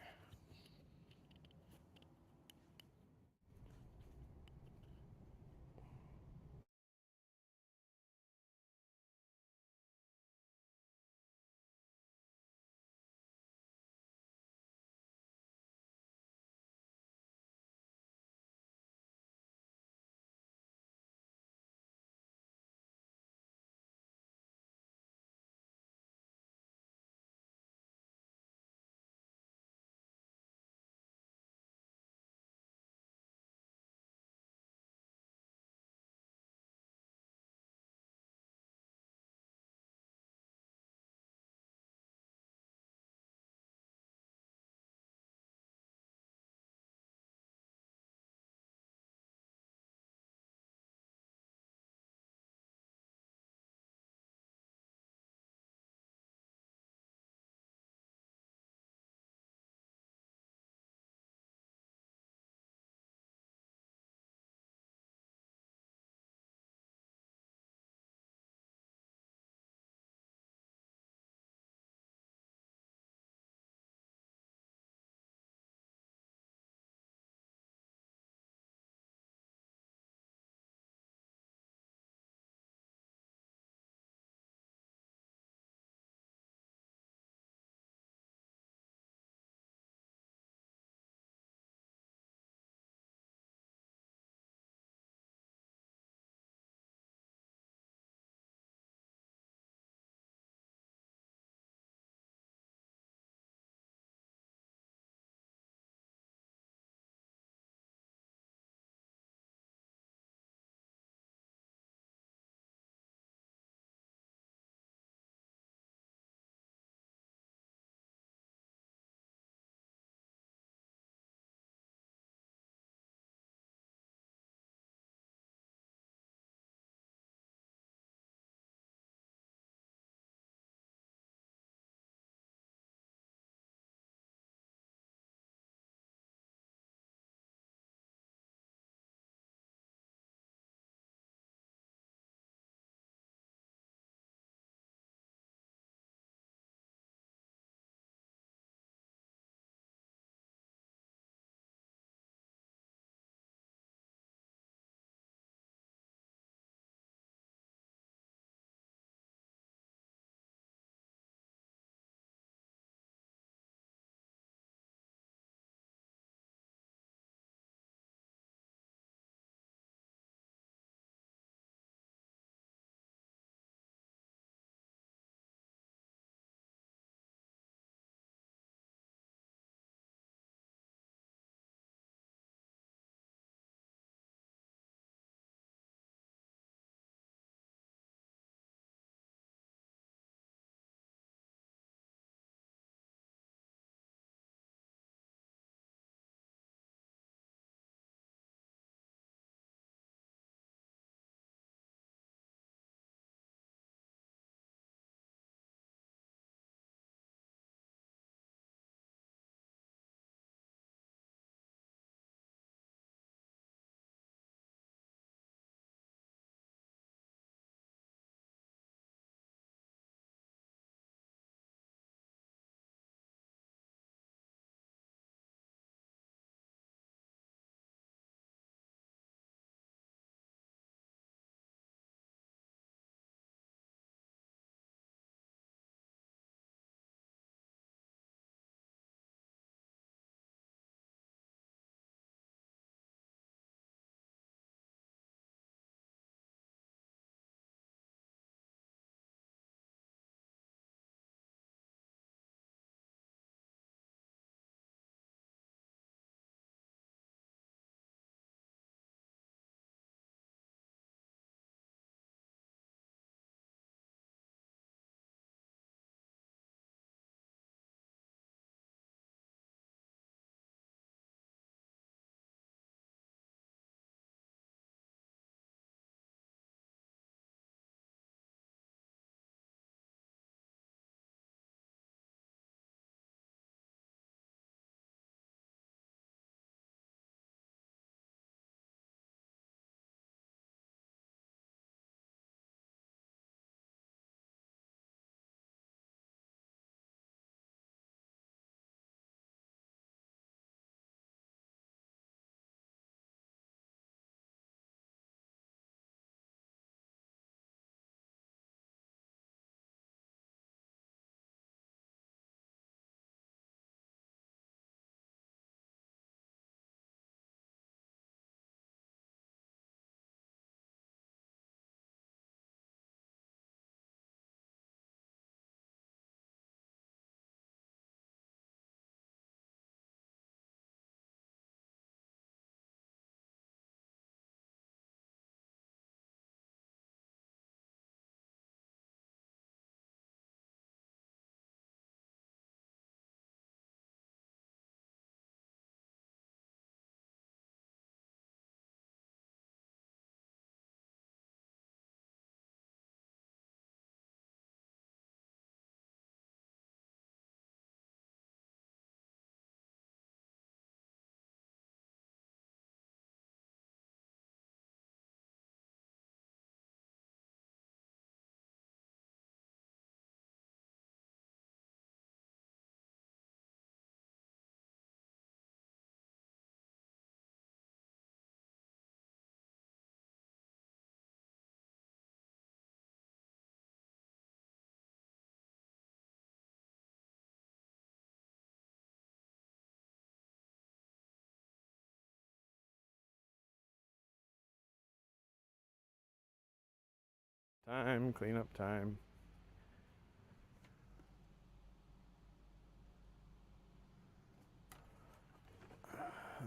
time, cleanup time.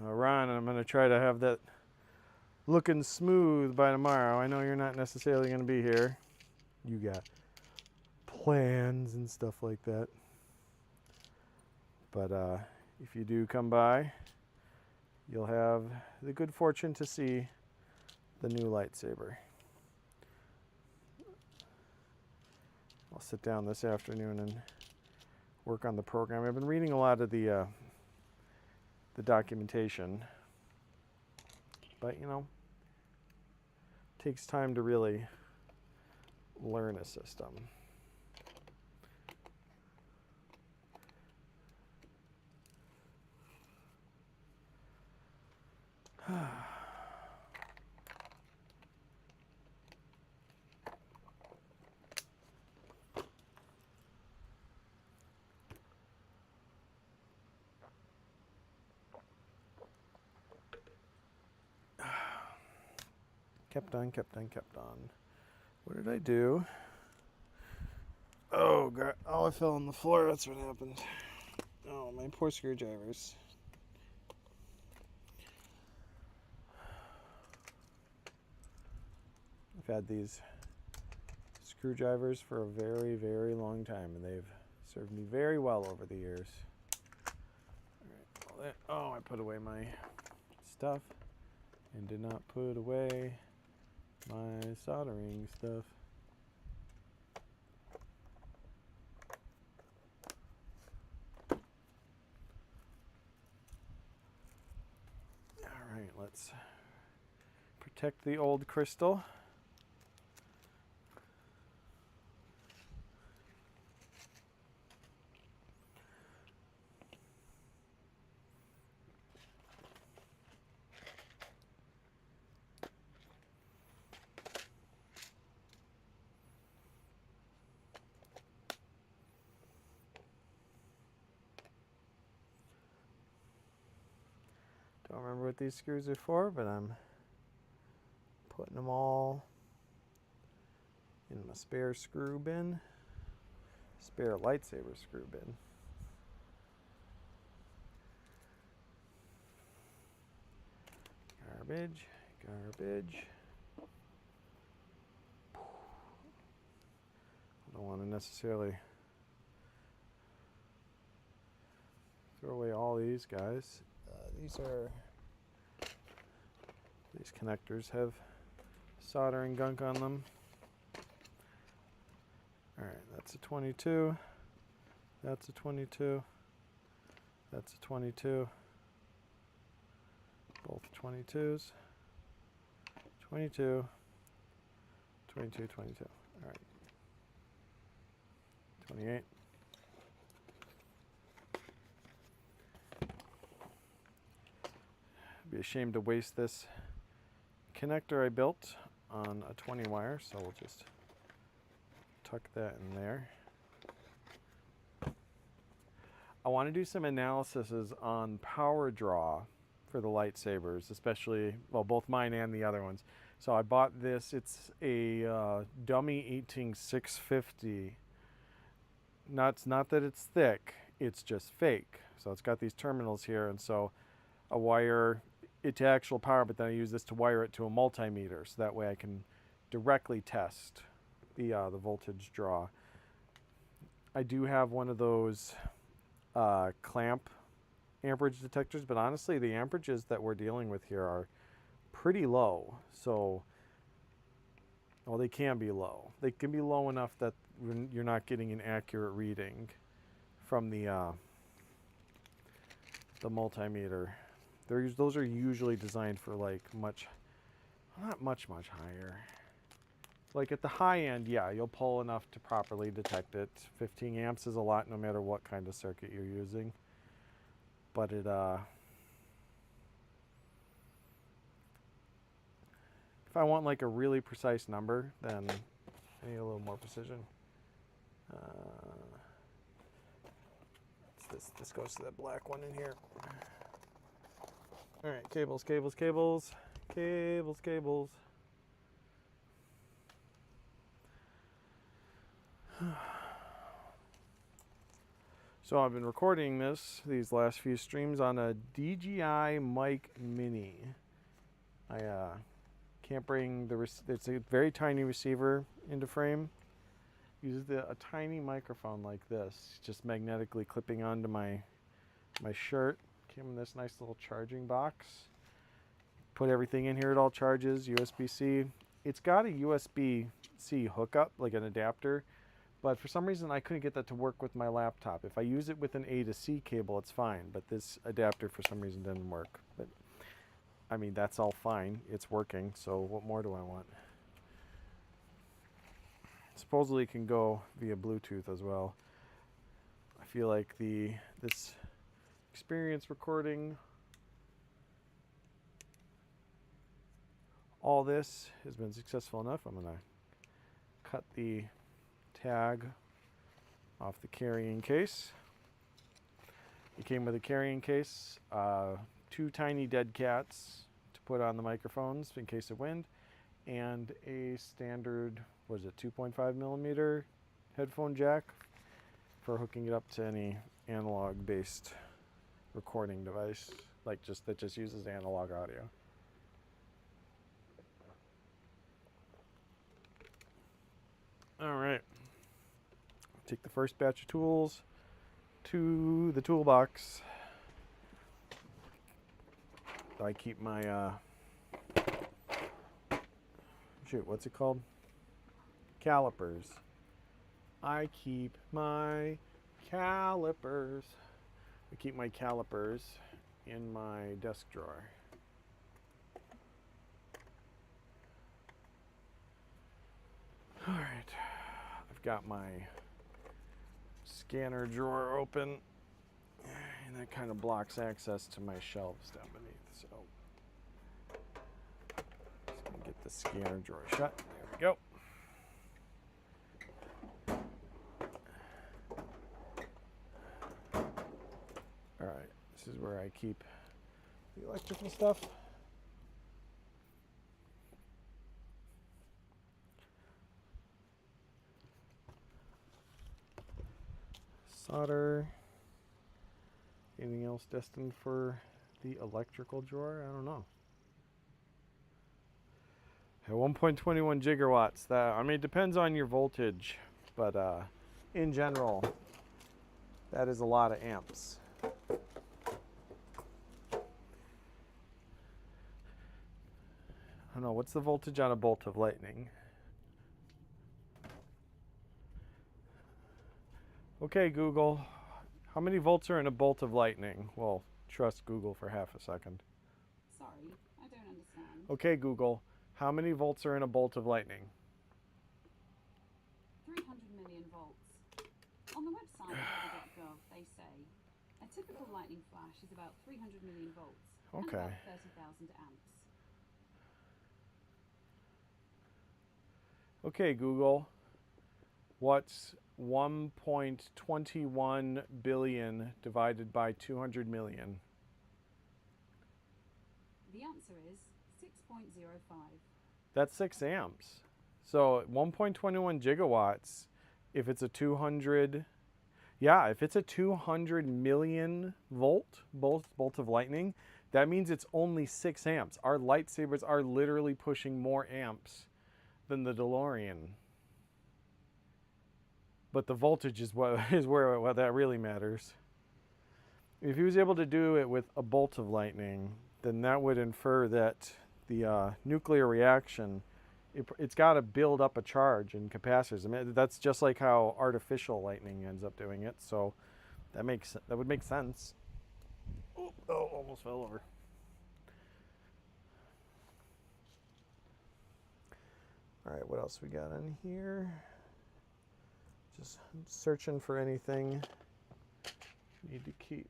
Ron, I'm going to try to have that looking smooth by tomorrow. I know you're not necessarily going to be here. You got plans and stuff like that. But if you do come by, you'll have the good fortune to see the new lightsaber. I'll sit down this afternoon and work on the program. I've been reading a lot of the documentation, but you know, it takes time to really learn a system. Kept on. What did I do? Oh, God. Oh, I fell on the floor. That's what happened. Oh, my poor screwdrivers. I've had these screwdrivers for a very, very long time, and they've served me very well over the years. All right, oh, I put away my stuff and did not put away my soldering stuff. All right, let's protect the old crystal. Don't remember what these screws are for, but I'm putting them all in my spare screw bin, spare lightsaber screw bin. Garbage, garbage. I don't want to necessarily throw away all these guys. These connectors have soldering gunk on them. All right, that's a 22. That's a 22. That's a 22. Both 22s. 22. 22, 22. All right. 28. I'd be ashamed to waste this connector I built on a 20 wire, so we'll just tuck that in there. I want to do some analyses on power draw for the lightsabers, especially, well, both mine and the other ones. So I bought this. It's a dummy 18650. Not that it's thick, it's just fake. So it's got these terminals here, and so I wire it to actual power, but then I use this to wire it to a multimeter, so that way I can directly test the voltage draw. I do have one of those clamp amperage detectors, but honestly the amperages that we're dealing with here are pretty low. So, well, they can be low. They can be low enough that you're not getting an accurate reading from the multimeter. Those are usually designed for like not much higher. Like at the high end, yeah, you'll pull enough to properly detect it. 15 amps is a lot no matter what kind of circuit you're using. But it, if I want like a really precise number, then I need a little more precision. This goes to that black one in here. All right, cables. So I've been recording these last few streams on a DJI Mic Mini. I can't bring it's a very tiny receiver into frame. Uses a tiny microphone like this, just magnetically clipping onto my shirt. Came in this nice little charging box. Put everything in here, it all charges, USB-C. It's got a USB-C hookup, like an adapter, but for some reason I couldn't get that to work with my laptop. If I use it with an A to C cable, it's fine, but this adapter for some reason didn't work. But I mean, that's all fine. It's working, so what more do I want? Supposedly it can go via Bluetooth as well. I feel like this experience recording all this has been successful enough. I'm going to cut the tag off the carrying case. It came with a carrying case, 2 tiny dead cats to put on the microphones in case of wind, and a standard, what is it, 2.5 millimeter headphone jack for hooking it up to any analog based recording device, like that just uses analog audio. All right, take the first batch of tools to the toolbox. I keep my what's it called? Calipers. I keep my calipers. I keep my calipers in my desk drawer. All right, I've got my scanner drawer open, and that kind of blocks access to my shelves down beneath. So just gonna get the scanner drawer shut. There we go. All right, this is where I keep the electrical stuff. Solder. Anything else destined for the electrical drawer? I don't know. At 1.21 gigawatts. That, I mean, it depends on your voltage, but in general, that is a lot of amps. I don't know, what's the voltage on a bolt of lightning? Okay, Google, how many volts are in a bolt of lightning? Well, trust Google for half a second. Sorry, I don't understand. Okay, Google, how many volts are in a bolt of lightning? 300 million volts. On the website weather.gov, they say a typical lightning flash is about 300 million volts. Okay. And about 30,000 amps. Okay, Google, what's 1.21 billion divided by 200 million? The answer is 6.05. That's 6 amps. So 1.21 gigawatts, if it's a 200, yeah, if it's a 200 million bolt of lightning, that means it's only 6 amps. Our lightsabers are literally pushing more amps than the DeLorean. But the voltage is where that really matters. If he was able to do it with a bolt of lightning, then that would infer that the nuclear reaction, it's got to build up a charge in capacitors. I mean, that's just like how artificial lightning ends up doing it. So that would make sense. Oh, almost fell over. All right, what else we got in here? Just searching for anything need to keep.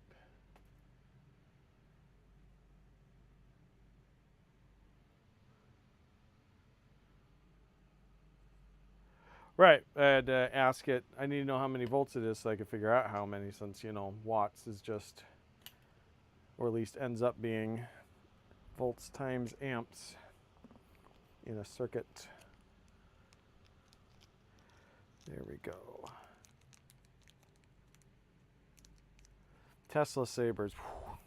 Right, I had to ask it. I need to know how many volts it is so I could figure out how many, since, you know, watts is just, or at least ends up being volts times amps in a circuit. There we go. Tesla sabers. Whew.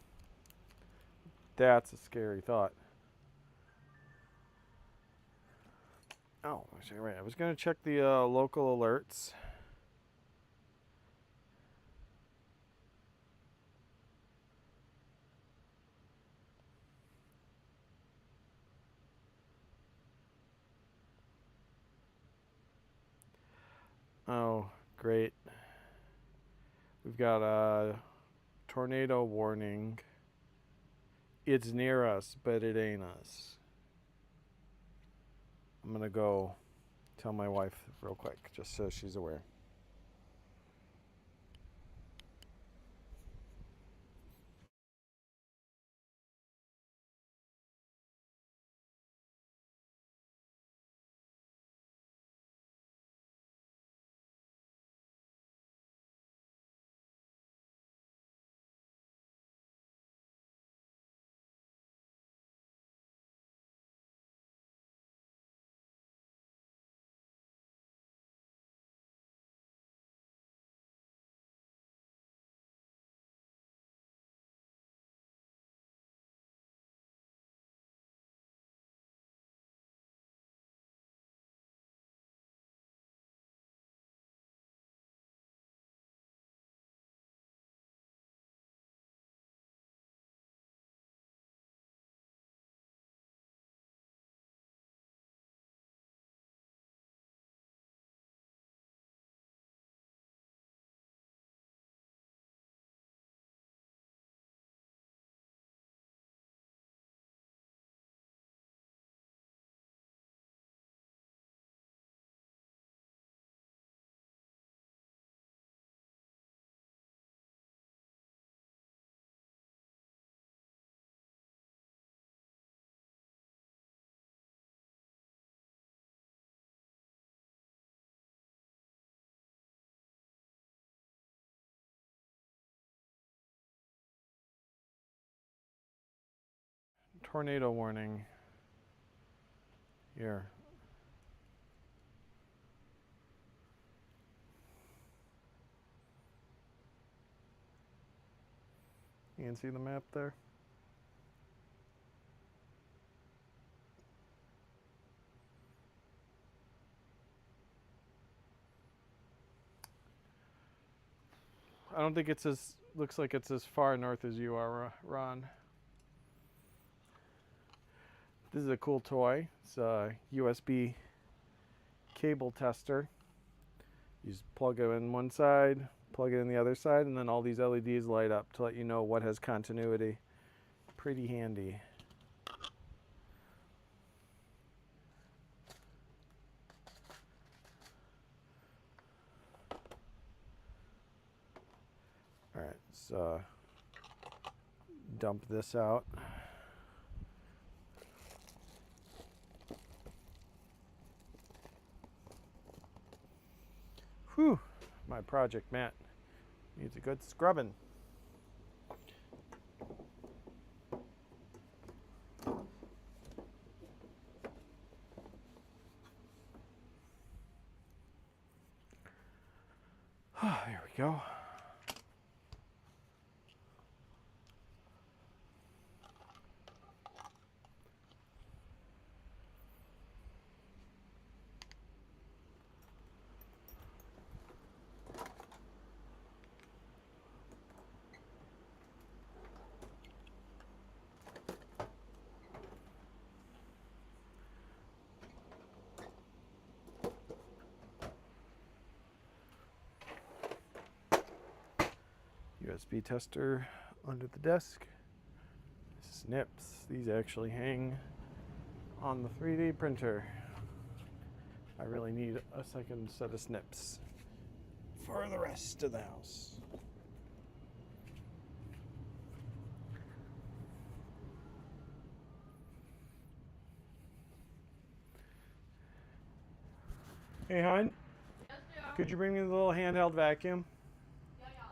That's a scary thought. Oh, actually, right. I was going to check the local alerts. Oh, great. We've got a tornado warning. It's near us, but it ain't us. I'm going to go tell my wife real quick, just so she's aware. Tornado warning. Here. You can see the map there? I don't think it's as, looks like it's as far north as you are, Ron. This is a cool toy. It's a USB cable tester. You just plug it in one side, plug it in the other side, and then all these LEDs light up to let you know what has continuity. Pretty handy. All right, so dump this out. Whew, my project mat needs a good scrubbing. There we go. USB tester under the desk. Snips. These actually hang on the 3D printer. I really need a second set of snips for the rest of the house. Hey, hon. Yes, dear. Could you bring me the little handheld vacuum? Yeah, yeah.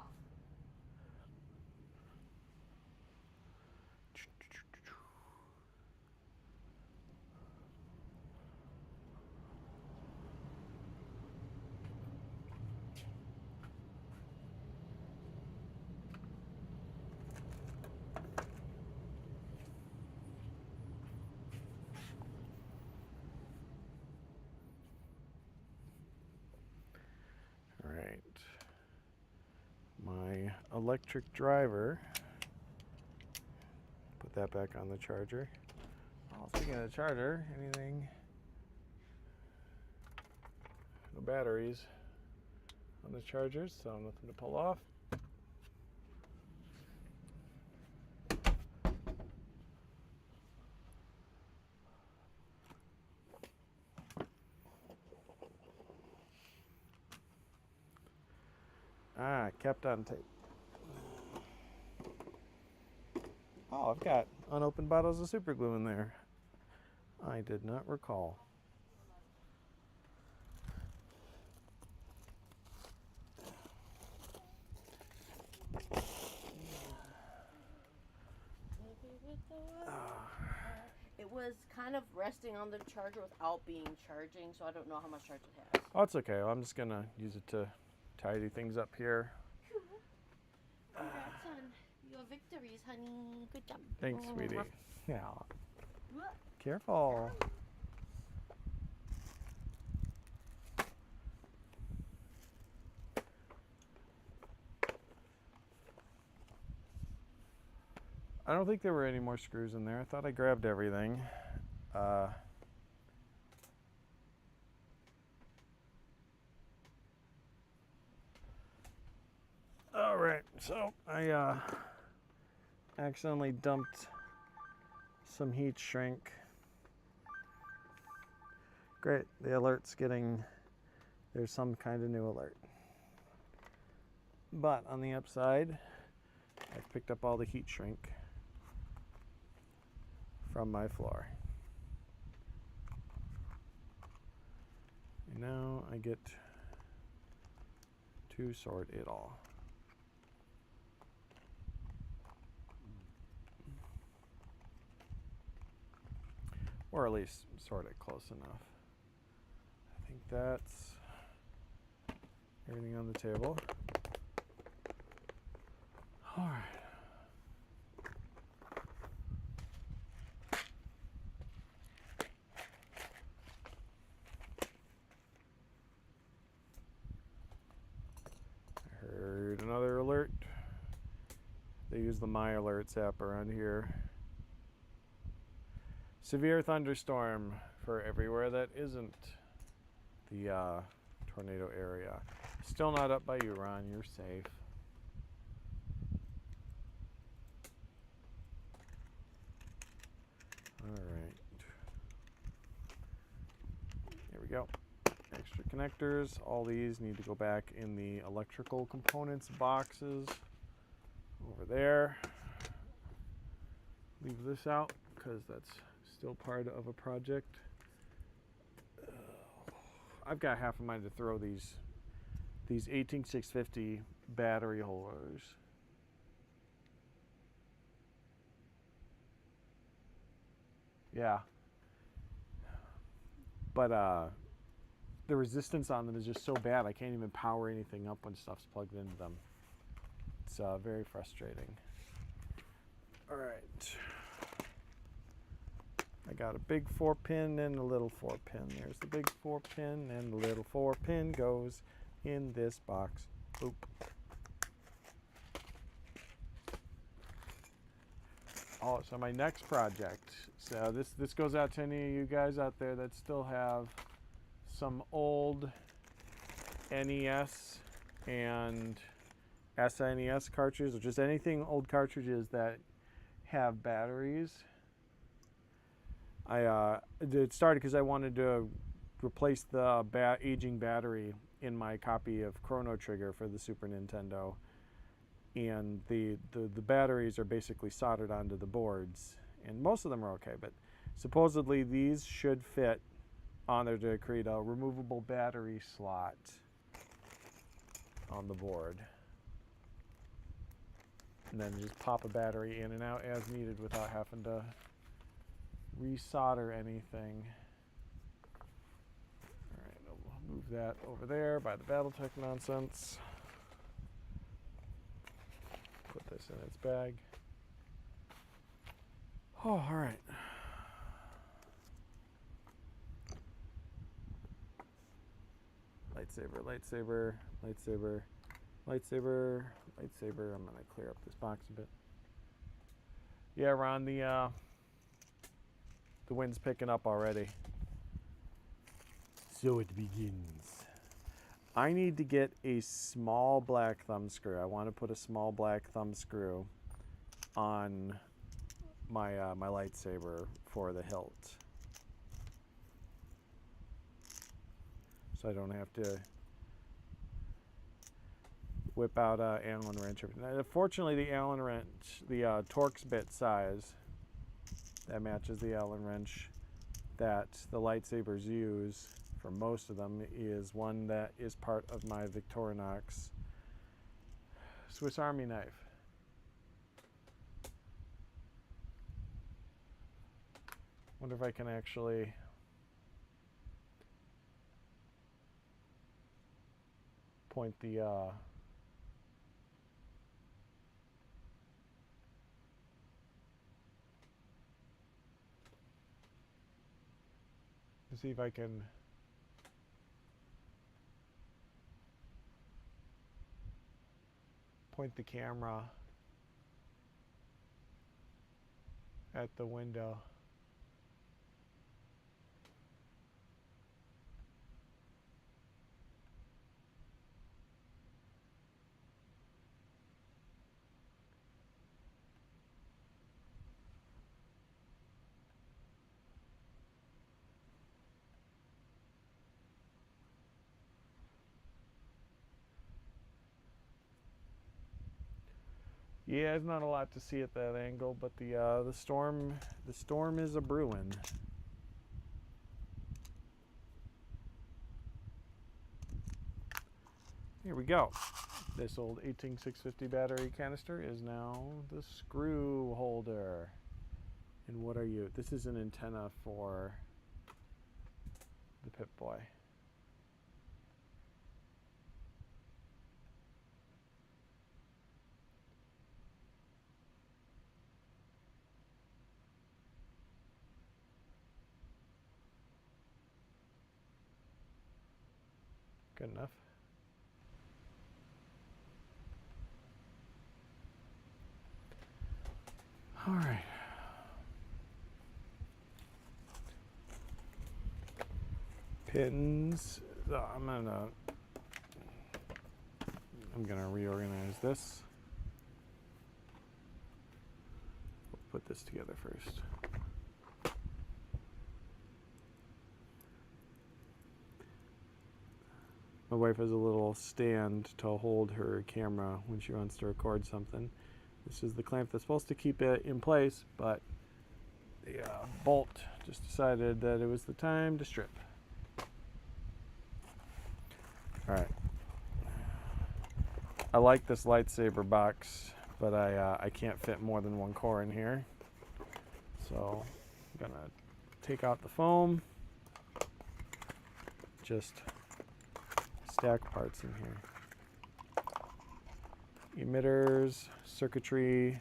electric driver. Put that back on the charger. Oh, speaking of the charger, anything? No batteries on the chargers, so nothing to pull off. Ah, kept on tape. Oh, I've got unopened bottles of super glue in there. I did not recall. It was kind of resting on the charger without being charging, so I don't know how much charge it has. Oh, it's okay. I'm just gonna use it to tidy things up here. Congrats on your victories, honey. Good job. Thanks, sweetie. Yeah. What? Careful. I don't think there were any more screws in there. I thought I grabbed everything. All right, so I accidentally dumped some heat shrink. Great, the alert's getting, there's some kind of new alert. But on the upside, I've picked up all the heat shrink from my floor. And now I get to sort it all. Or at least sort it close enough. I think that's everything on the table. All right. I heard another alert. They use the My Alerts app around here. Severe thunderstorm for everywhere that isn't the tornado area. Still not up by you, Ron. You're safe. All right. Here we go. Extra connectors. All these need to go back in the electrical components boxes over there. Leave this out because that's still part of a project. I've got half of mine to throw these 18650 battery holders. Yeah. But the resistance on them is just so bad I can't even power anything up when stuff's plugged into them. It's very frustrating. All right. I got a big 4-pin and a little 4-pin. There's the big 4-pin and the little 4-pin goes in this box. Boop. Oh, so my next project. So this goes out to any of you guys out there that still have some old NES and SNES cartridges, or just anything old cartridges that have batteries. It started because I wanted to replace the aging battery in my copy of Chrono Trigger for the Super Nintendo, and the batteries are basically soldered onto the boards, and most of them are okay, but supposedly these should fit on there to create a removable battery slot on the board, and then just pop a battery in and out as needed without having to resolder anything. All right, I'll move that over there by the Battletech nonsense. Put this in its bag. Oh, all right. Lightsaber, lightsaber, lightsaber, lightsaber, lightsaber. I'm gonna clear up this box a bit. Yeah, Ron, the wind's picking up already. So it begins. I need to get a small black thumb screw. I want to put a small black thumb screw on my my lightsaber for the hilt, so I don't have to whip out a Allen wrench. Fortunately, the Allen wrench, the Torx bit size that matches the Allen wrench that the lightsabers use for most of them is one that is part of my Victorinox Swiss Army knife. Wonder if I can actually point the to see if I can point the camera at the window. Yeah, there's not a lot to see at that angle, but the storm is a brewing. Here we go. This old 18650 battery canister is now the screw holder. And what are you? This is an antenna for the Pip-Boy. Good enough. All right. Pins. I'm gonna reorganize this. We'll put this together first. My wife has a little stand to hold her camera when she wants to record something. This is the clamp that's supposed to keep it in place, but the bolt just decided that it was the time to strip. All right. I like this lightsaber box, but I can't fit more than one core in here. So I'm gonna take out the foam, just stack parts in here. Emitters, circuitry,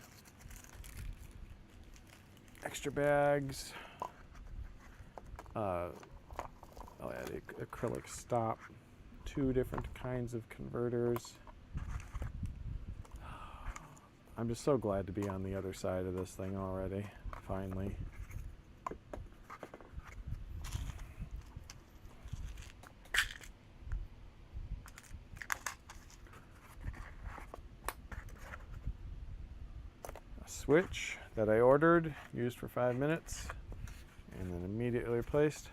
extra bags. I'll add acrylic stop, 2 different kinds of converters. I'm just so glad to be on the other side of this thing already, finally. Switch that I ordered, used for 5 minutes, and then immediately replaced.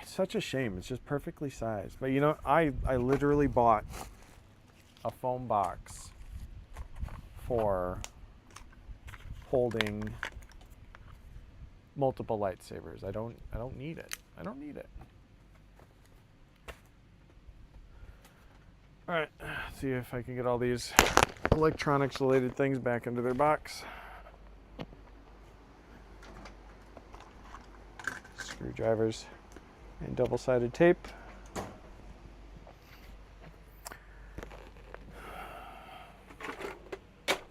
It's such a shame. It's just perfectly sized. But you know, I literally bought a foam box for holding multiple lightsabers. I don't need it. I don't need it. All right, let's see if I can get all these electronics related things back into their box. Screwdrivers and double-sided tape.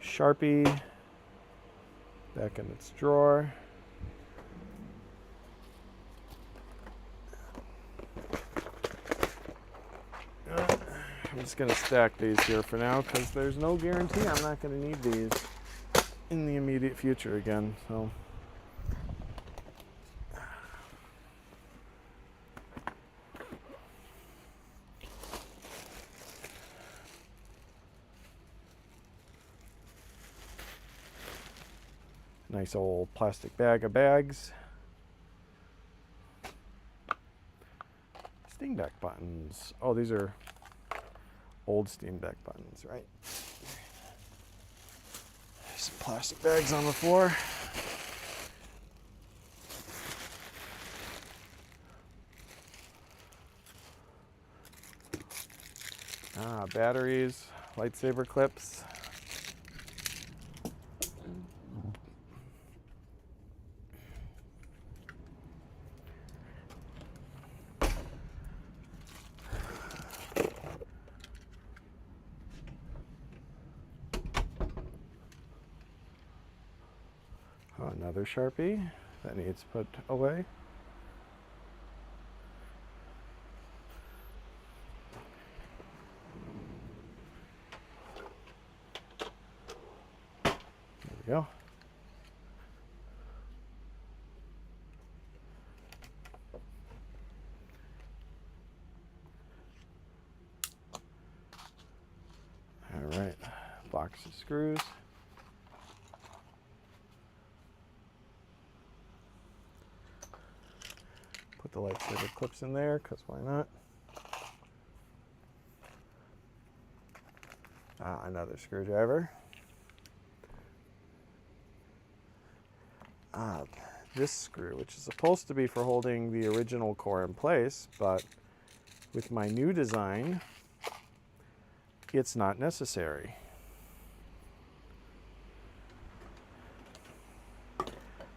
Sharpie back in its drawer. just going to stack these here for now because there's no guarantee I'm not going to need these in the immediate future again. So nice old plastic bag of bags. Steam Deck buttons. Oh, these are old Steam Deck buttons, right? Some plastic bags on the floor. Batteries, lightsaber clips. Oh, another Sharpie that needs put away. There we go. All right, box of screws. Put the lightsaber clips in there, because why not? Another screwdriver. This screw, which is supposed to be for holding the original core in place, but with my new design, it's not necessary.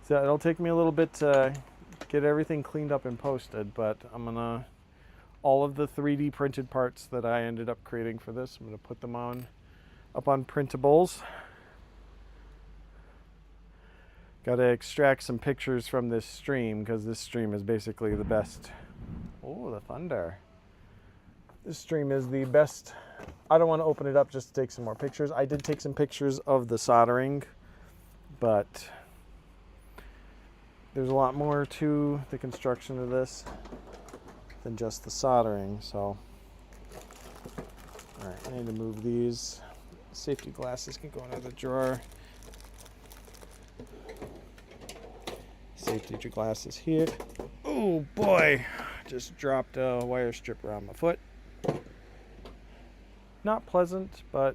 So it'll take me a little bit to get everything cleaned up and posted, but I'm gonna, all of the 3D printed parts that I ended up creating for this, I'm gonna put them up on printables. Got to extract some pictures from this stream because this stream is basically the best. Oh, the thunder. This stream is the best. I don't want to open it up just to take some more pictures. I did take some pictures of the soldering, but there's a lot more to the construction of this than just the soldering. So, all right, I need to move these. Safety glasses can go into the drawer. Safety glasses here. Oh boy, just dropped a wire strip around my foot. Not pleasant, but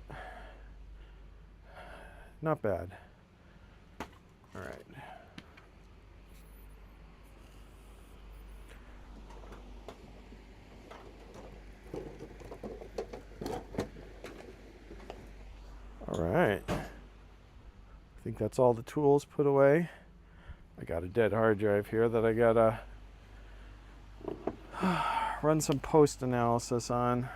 not bad. All right. All right. I think that's all the tools put away. I got a dead hard drive here that I gotta run some post analysis on.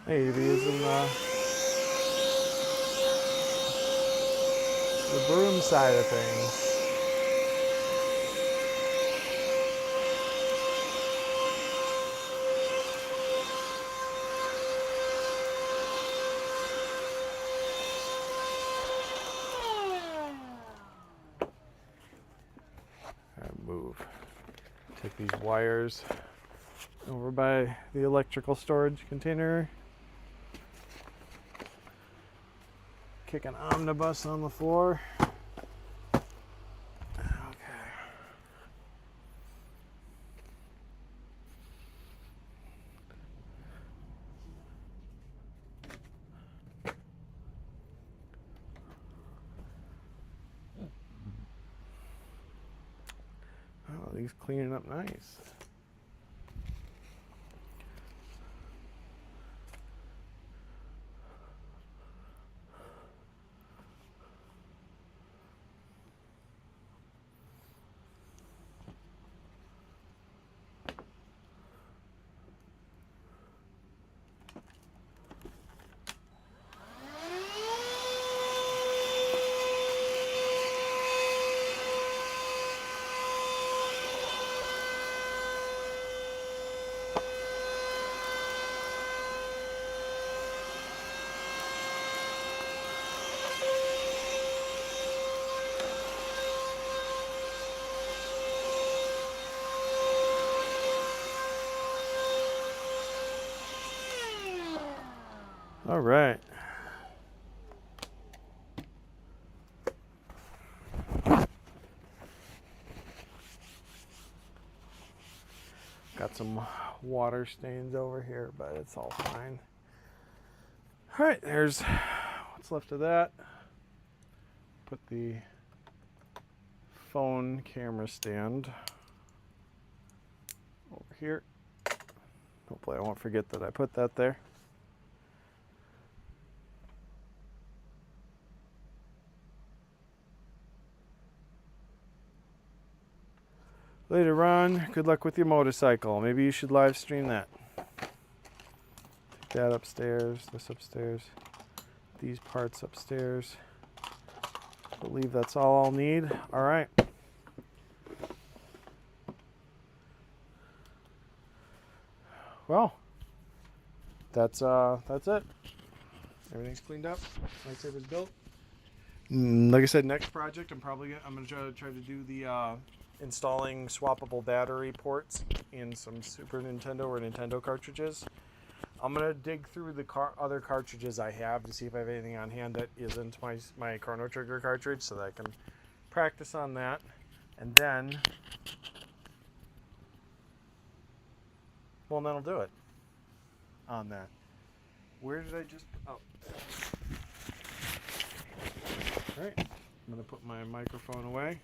Maybe using the broom side of things. Move. Take these wires over by the electrical storage container. Kick an omnibus on the floor. Okay. Oh, these cleaning up nice. All right. Got some water stains over here, but it's all fine. All right, there's what's left of that. Put the phone camera stand over here. Hopefully I won't forget that I put that there. Later on, good luck with your motorcycle. Maybe you should live stream that. Take that upstairs, this upstairs, these parts upstairs. I believe that's all I'll need. All right. Well, that's it. Everything's cleaned up. Lightsaber's built. Like I said, next project I'm gonna try to do the installing swappable battery ports in some Super Nintendo or Nintendo cartridges. I'm gonna dig through the other cartridges I have to see if I have anything on hand that isn't my Chrono Trigger cartridge, so that I can practice on that, and then that'll do it on that. Where did I just? Oh. All right. I'm gonna put my microphone away.